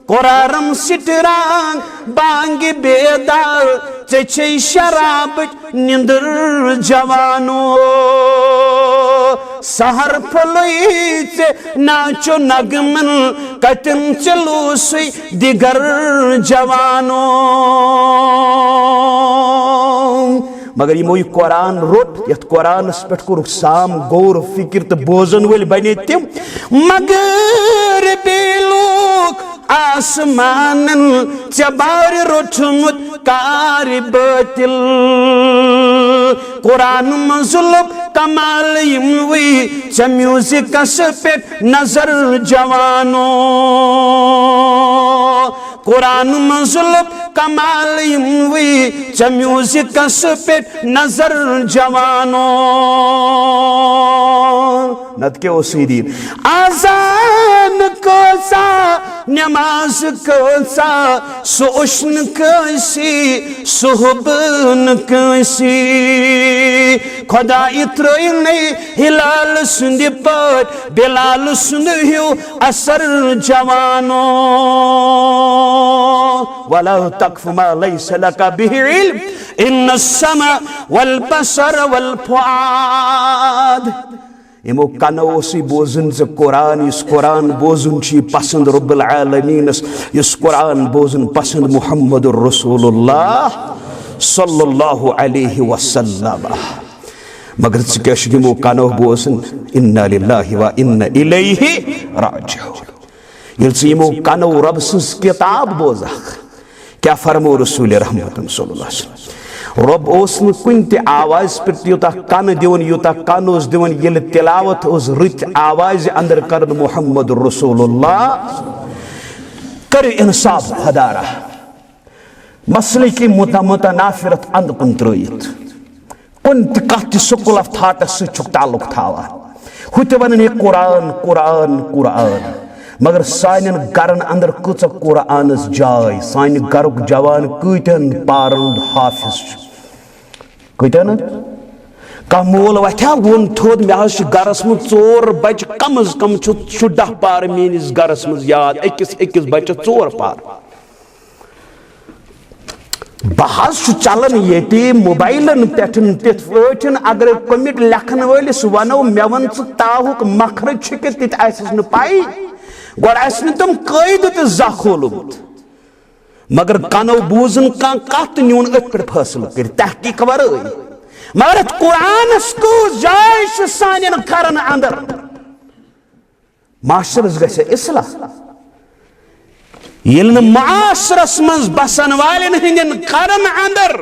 S1: कुरान सिटरांग बांगी बेदार चे शराब निंदर जवानो सहर फलोई नाचो नगमन कतन चलो सुई दिगर जवानो मगर यमो कुरान रोट यथ कुरानस पे कोर साम गौर फिक्र तो बोजन वल बने तिम मगर बेलोक आसमानन चबार रोठमुत कार बातिल कुरान मजुलब कमाल यमवी च म्यूजिक पे नजर जवानो कुरान मजुलब कमाल यमवी च म्यूजिक पे नजर जवानो नत के ओसीदी आजान को सा नमाज कसा सोशन कसी सुहबन कसी खुदा इत्रने हिलाल सुंद पट बिलाल सुंद हियो असर जवानो वला तकफ मा लैस लका बिहि इल्म इन्न अस्समा वल बसर वल फुआद यमो कनो बोजन से कुरान इस कुरान बोजन पसंद रब्बुल आलमीन इस कुरान बोजन पसंद मुहम्मद रसूलुल्लाह सल्लल्लाहु अलैहि वसल्लम मगर यमो कनो बोजन इन्ना लिल्लाहि व इन्ना इलैहि राजिऊन यमो कनो रब सज किताब बोजा क्या फरमो रसूल रहमत सल्लल्लाहु अलैहि वसल्लम रब कुन आवाज पे यूता कन दिवन यूता कन दिवन ये तिलावत रुत आवाज अंदर कर मुहम्मद रसूलुल्लाह कर इंसाफ खुदारा मसले की मुतनाफिरत अंद कुन त्रित कुन कत स्कूल ऑफ थाटस ताल्लुक थावान हुत वन कुरान कुरान कुरान मगर सान गरन अंदर कच कुरान जाय सान गरुक जवान कतन पारन हाफिज कतन कह मोल वथा वोन थोद मे गरस मज 4 बच कम अज कम 10 पार मेनिस गरस मज याद अकिस बच 4 पार बहस चलन ये मोबाइलन पे पे अगर कमिट लेखन वलिस वनो मे वन ताहुक मखरज तथ पाई गोड़ तम कैद तो जा खोलमुत मगर कनो बूजन कत नुन अथ पे फैसल कर तहकीक वरई मगर कुरान को जाय सान करन अंदर माशरस गसे इस्लाह ये माशरस मज बसन वाले हंदन करन अंदर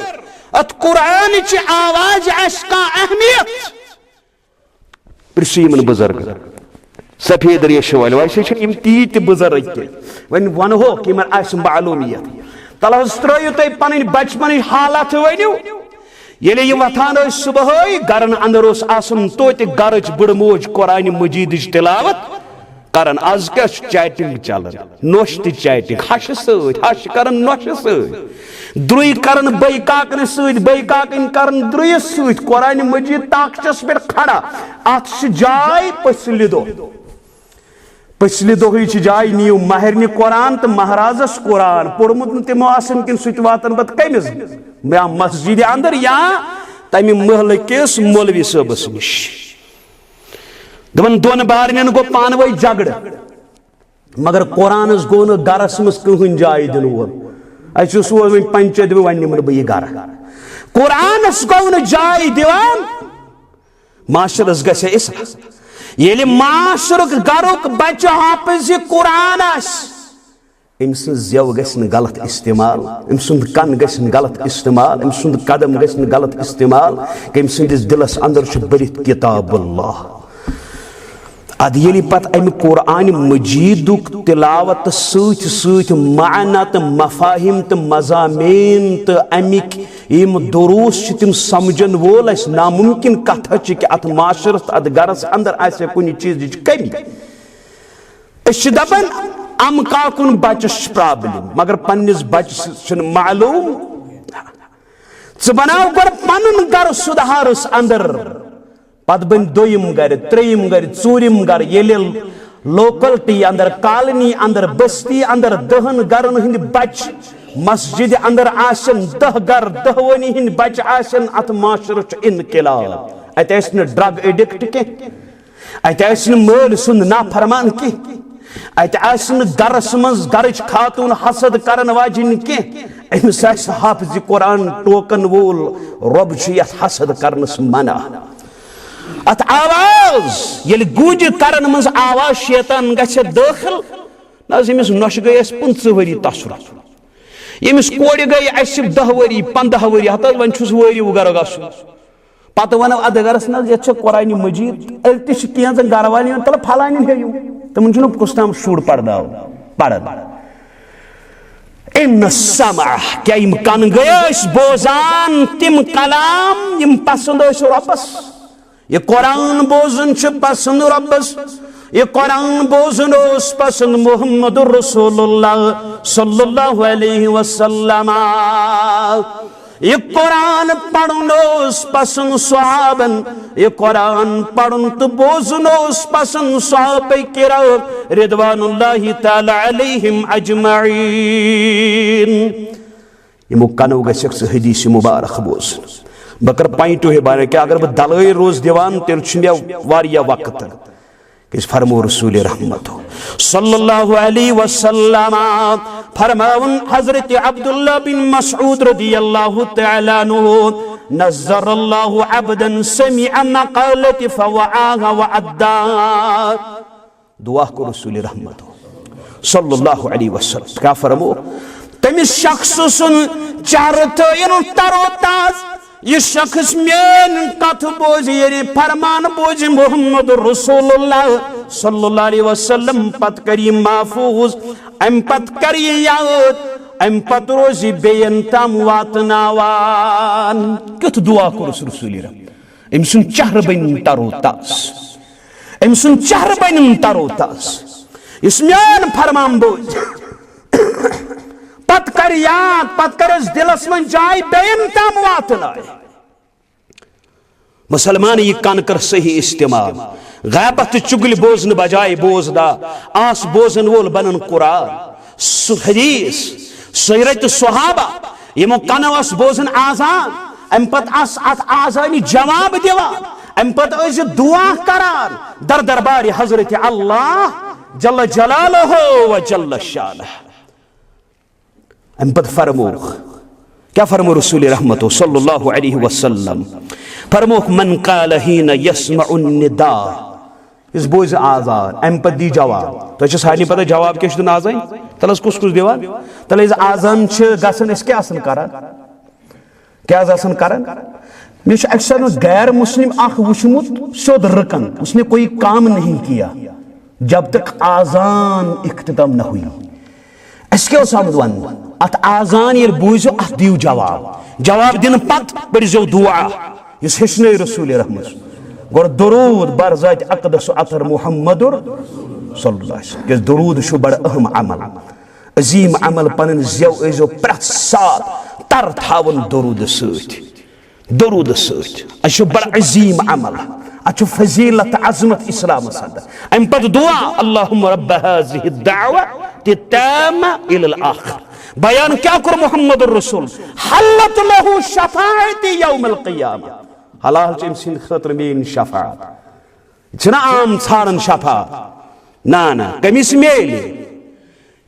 S1: अत कुरान ची आवाज का अहमियत प्रिसीमन बुजुर्ग सफेद रेश वाले वैसे तीत बुजुर्ग वन वनो कि मालूमियत तल त्रो तुम पन बचपन हालात वनु ये वथान सुबह गरन अंदर तोत गरच बुड़ मोज कुरान मजीद तिलावत करन आज क्या चैटिंग चलन नोश चैटिंग हश सश कर नोश द्रुय कर बैकाकन बैकाकन कर द्रुय कुरान मजीद ताकचस पे खड़ा अत जाय पसलि दो जाय नीव महरनि कुरान तो महाराजस कुरान पोर्मुत तमो कि सह वातन पत कमिस मस्जिद अंदर या तमि महल किस मौलवी साहबस नश दपन दोन बारन गो पानवे झगड़ मगर कुरान गो न गरस मज कहन जाय दिन वोल अस सोज पंचायत वन निम बह गर कुरान गो न जाय दिवान माशरस गसे इसला ये माशरुक गरुक बच्चे हाफिज कुरान अम जेव गन गलत इस्तेमाल अम सुंद कन गन गलत इस्तेमाल अम सुंद कदम गन गलत इस्तेमाल अम सदिस दिलस अंदर बरित किताबुल्लाह अद ये पत अम कुरान मजीदुक तिलावत सत माना तो मफाहिम तो मजामीन तो अमिक यम दुरूस तम समझन वोल नामुमकिन कथ कि अत माशरस अत गरस अंदर आ कुन चीज कमी दपान अम काकुन बचस प्रॉब्लम मगर पन्निस बचस मालूम बनाव गो पन गर सुधारस अंदर पत बन दोयम गर त्रेयम गर चूरिम गर ये लोकलिटी अंदर कॉलोनी अंदर बस्ती अंदर दहन गरन हिंद बच मस्जिद अंदर आसन 10 गर 10 वनी हिंद बच आसन अत माशरस इनकलाब अत ड्रग एडिक्ट के अत मल सुंद नाफरमान के अत गरस मज गरच खातून हसद करन वाजिन के अमिस हाफिज कुरान टोकन वोल रब हसद करनस मना अत आवाज ये गूंज करन मज आवाज शैतान गछ दाखिल नमिस नश गई 15 वरी तसर यमिस कोड़ गई 10 वरी 15 वरी हत वन वरी गर गस पत वन अद गरस ये कुरान मजीद तेज गर वाल तल फलान हेयू तमन कुछ शुर पर्दाव पड़न इन समा क्या कन गए बोजान तिम कलाम यम पसंद रबस ये कुरान बोजन पसंद रबस ये कुरान बोजन पसंद मोहम्मद रसूलुल्लाह सल्लल्लाहु अलैहि वसल्लम ये कुरान पढ़न पसंद सहाबन ये कुरान पढ़न तो बोजन पसंद सहाबे किराम रिदवानुल्लाहि तआला अलैहिम अजमईन यमो कनो गसक हदीस मुबारक बोजन बकर पॉइंट हे बारे कि अगर बह दलाई रोज दिवान तेल मे वारिया वक्त किस फरमो रसूल रहमत सल्लल्लाहु अलैहि वसल्लम फरमावन हजरत अब्दुल्लाह बिन मसऊद रदियल्लाहु तआला अन्हु नज़्ज़रल्लाहु अब्दन समिअ मक़ालति फवआहा वअद्दा दुआ को रसूल रहमत सल्लल्लाहु अलैहि वसल्लम क्या फरमो तमिस शख्स सुन चारत इन तरोताज ये शख्स मेन कथ बोझ ये फरमान बोझ मोहम्मद रसूलुल्लाह सल्लल्लाहु अलैहि वसल्लम पत करी महफूज अम पत करी याद अम पत रोजी बेयन तम वातनावान कथ दुआ को रसूल अम सुन चहर बन तरोतास अम सुन चहर बन तरोतास इस मेन फरमान बोझ पत कर याद पत कर दिलस मन जाय बेन तम वातनाय मुसलमान ये कान कर सही इस्तेमाल गैबत चुगल बोजन बजाय बोजदा आस बोजन वोल बनन कुरान हदीस सीरत सहाबा यमो कनवस बोजन आजान अम पत अस अत आजानी जवाब दिवान अम पत दुआ करान दर दरबार हजरत अल्लाह जल्ल जलालहु व जल्ल शानह अम पत फरमोख क्या फरमो रसूल रहमत सल्लल्लाहु अलैहि वसल्लम फरमोख मन काल हीन यस्मउ निदा इस बोझ आजान अम पत दी जवाब तो सारे पता जवाब क्या दिन आजान तलस कुछ दिवान तल आजान गसन क्या करान मे अक्सर गैर मुस्लिम वुचमुत सोद रकन उसने कोई काम नहीं किया जब तक आजान इख्तिताम न हुई क्या समझ वन अत आजान ये बूझो अत दिव जवाब दिन पत पढ़ो दुआ इस हेचन रसूल रहमत गो दरूद बर जात अकदस अतर मुहम्मदुर सल्लल्लाहु अलैहि वसल्लम दरूद बड़ अहम अमल अजीम अमल पन जेव ऐजो प्रत सात तर थावन दरूद सत बड़ अजीम अमल अच्छु फजीलत अजमत इस्लाम सद अम पत दुआ अल्लाहुम्मा रब्ब हाज़िहि दावा तितामा इलल आखिर बयान क्या कर मोहम्मद रसूल हल्लत लहु शफाअती यौमल क़ियामा हलाल चम सिंध खतर मेन शफाअत छना आम छाड़न शफा ना ना कमिस मेले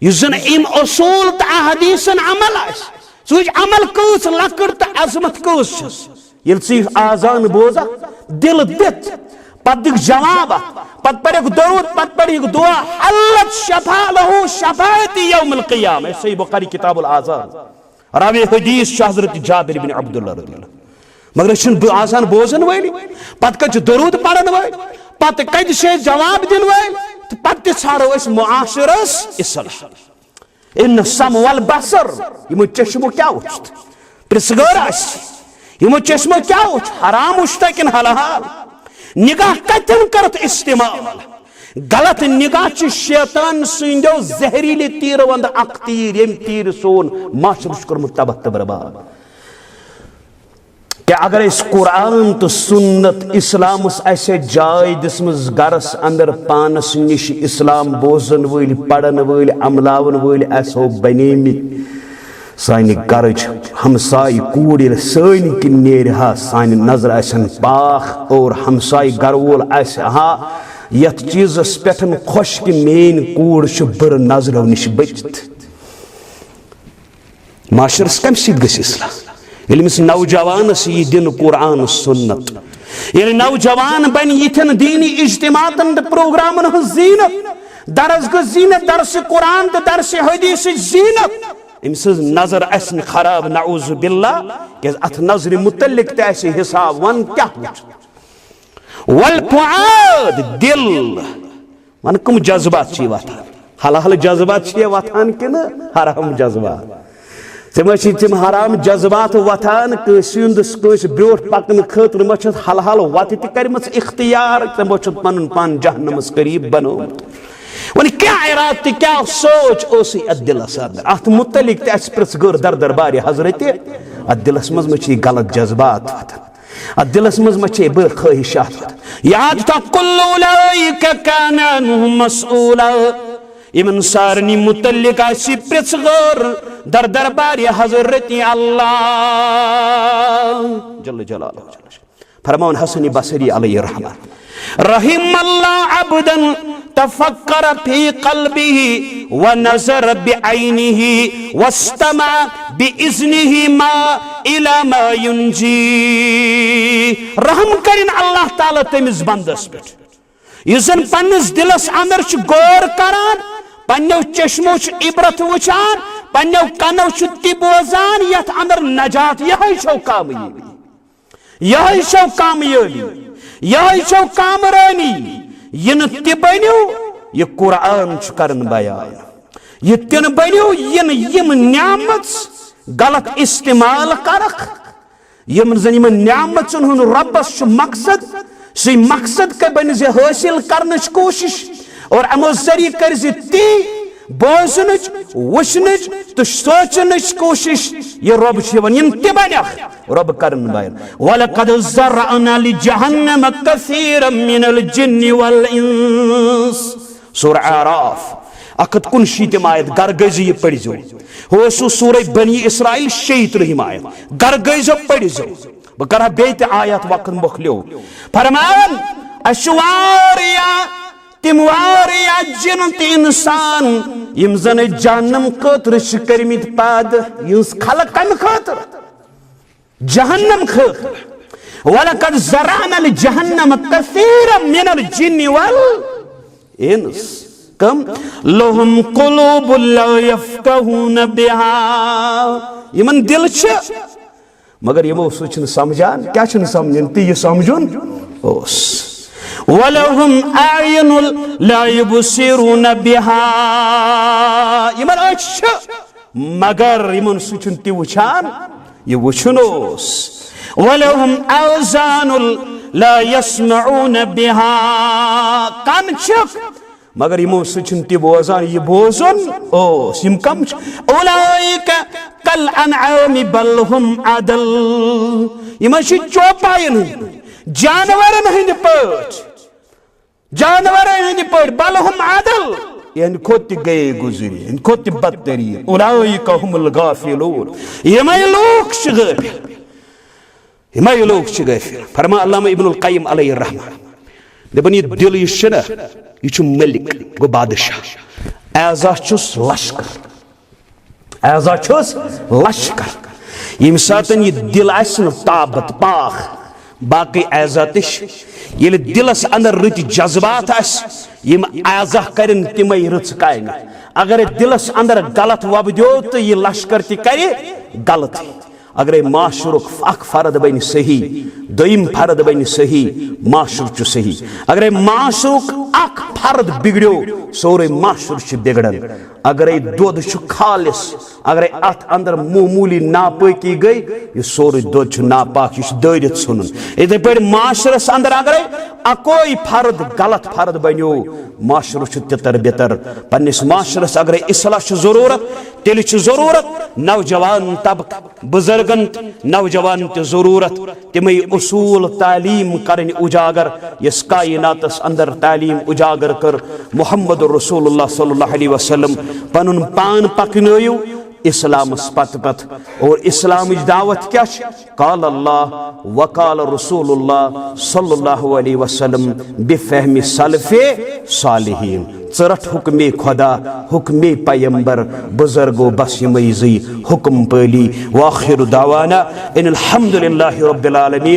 S1: युजन इम उसूल त अहदीसन अमल आस सुज अमल कस लकड़ त अजमत कस यल सी आजान बोजा दिल दित पत दिख जवाब पत पढ़ दरूद पत पढ़ दुआ अल्लाह शफा लहू शफाअती यौमुल क़ियामह सही बुखारी किताबुल आज़ान रावी हदीस हज़रत जाबिर बिन अब्दुल्लाह रज़ियल्लाहु मगर छन आसान बोजन वाली पत कच दरूद पढ़न वाली पत कज से जवाब दिन वाली पत छाड़ो अस मुआशरस इस्लाह इन सम वल बसर यमो चश्मो क्या उठ प्रिसगर आस यमो चश्मो क्या उठ हराम उठता किन हलाल निगाह कतन करत इस्तेमाल गलत निगाह च शैतान सुंदो जहरीले तीर वंद अक तीर यम तीर सोन माशरुश करम तबाह बर्बाद क्या अगर इस कुरान तो सुन्नत इस्लाम ऐसे जाय दिसमस गरस अंदर पानस निश इस्लाम बोजन वल पढ़न वल अमलावन वल ऐसो बनेमित सानि गरज हमसाय कूड़ सानि किन नेर हा सानि नजर आसन पाख और हमसाय गरवोल आस हा यथ चीजस पेठन खुश कि मेन कूड़ बुर नजरों निश बचित माशरस कम सीत गस इस्लाह इलमिस नौजवानस यह दिन कुरान सुन्नत ये नौजवान बन यथन दीनी इज्तिमातन प्रोग्रामन हज जीनत दरस गो जीनत दरस कुरान तो दरस हदीस जीनत अमिस नजर असन खराब नऊज़ बिल्लाह के अथ नजर मुतल्लिक त हिसाब वन क्या वल फुआद दिल मन कम जज्बात छ वथान हलाल जज्बात छ वथान कि हराम जज्बात तिम हराम जज्बात वथान कस ब्रोट पकन खतर मत हलाल वत तम इख्तियार तमो पन पान जहन्नमस करीब बनोत वन क्या इराद क्या सोच ओस अत दिलस अंदर अत मुतलिक प्रिसगर दर दरबार हजरत अत दिलस मज मे गलत जज्बात वथान अत दिलस मज मे बुर ख्वाहिशात याद था कुल्लु उलाइका कान अन्हु मसऊला इमन सारनी मुतल्लिक प्रिसगर दर दरबार हजरत अल्लाह जल्ल जलालहु फरमान हसन बसरी अलैहि रहमत रहिम अल्लाह अब्दन तफक्कर फी क़ल्बिही व नज़र बिअैनिही वस्तमा बिइज़्निही मा इला मा युंजी रहम करिन अल्लाह ताला तमिस बंदस पे युजन पन्नस दिलस अंदर च गौर करान पन्नो चश्मो च इबरत वुचान पन्नो कनो च ति बोजान यथ अंदर नजात यही छौ कामयाबी यही छौ कामयाबी यही छौ कामरानी इन ति बन्यो ये कुरान च करन बयान ये तिन बन्यो इन यम नियामत गलत इस्तेमाल करख यम जन यम नियामतन हुन रब्बस मकसद सी मकसद के बन जे हासिल करने कोशिश और अमो जरिए कर ती बोजन वुचन तो सोचन कोशिश ये रब इन बन रब करन बयान वलक़द ज़रअना लिजहन्नम कसीरम मिनल जिन्नि वल इंस सूरह आराफ 159 आयत गर गजी पढ़ो हो सूरह बनी इसराइल 36 आयत गर गजो पढ़ो बह कर बे आयत वक्त मोखलो फरमान अशवारिया तिम वारिया जिन इंसान यम जन जहन्नम खतर करमित पैद यस खलक कम खतर जहन्नम खतर वलक़द ज़रअना लिजहन्नम कसीरम मिनल जिन्नि वल इंस कम लहुम क़ुलूबुन ला यफ़क़हून बिहा यमन दिल छ मगर यमो सुचन समझान क्या छन समझन ती समझुन ओस वलहुम आयुनुल ला युबसिरून बिहा यमन अच्छा मगर यमन सुचन ती वुचान ये वुचन ओस वलहुम आज़ानुल ला यस्मऊन बिहा कान छक मगर यमो सुचन ती बोजान ये बोजन ओस यम कम उलाइका कल अनआम बल हुम अदल यमन छ चौपायन जानवरन हंद पट जानवरन हंद पट बल हुम अदल इन खोत गए गुजरी इन खोत बदतरीन उलाइका हुमुल गाफिलून यमय लोग छ गाफिल यमय लोग छ गाफिल फरमा अल्लामा इब्नुल क़य्यिम अलैहि रहमह दपन ये दिल यह मलिक गो बादशाह एजा लश्कर एजा लश्कर यम सात यह दिल ताबत पाख बाकी एजा ये दिलस अंदर रुत जज्बात यम एजा कर तम रच कायम अगर दिलस अंदर गलत वबद्यो तो यह लश्कर तह गलत अगर माशरुक अख फर्द बन सही दोम फर्द बन सही माशर सही अगर माशरुक अख फर्द बिगड़ो सोरे माशर बिगड़न अगर दुध खालिस अगर अत अंदर मामूली नापाकी गई यह सोरे दुध नापाक यह दरित सुन इथे पे माशरस अंदर अगर अकोई फर्द गलत फर्द बनो माशर तितर बितर पन्निस माशरस अगर इसलाह जरूरत तेल जरूरत नौजवान तबक बुजुर्गन नौजवान जरूरत तम उसूल तालीम कर उजागर यस कायनातस अंदर तालीम उजागर कर मुहम्मद रसूलुल्लाह सल्लल्लाहु अलैहि वसल्लम पनुन पान पकनयु इस्लाम पत पत और इस्लाम दावत क्या काल अल्लाह वकाल रसूलुल्लाह सल्लल्लाहु अलैहि वसल्लम बिफहमी सलफे सालिहीन चरठ हुक्मे खुदा हुक्मे पैगंबर बुजुर्गो बस यमई हुक्म पली वाखिर दावाना इन अल्हम्दुलिल्लाहि रब्बिल आलमीन।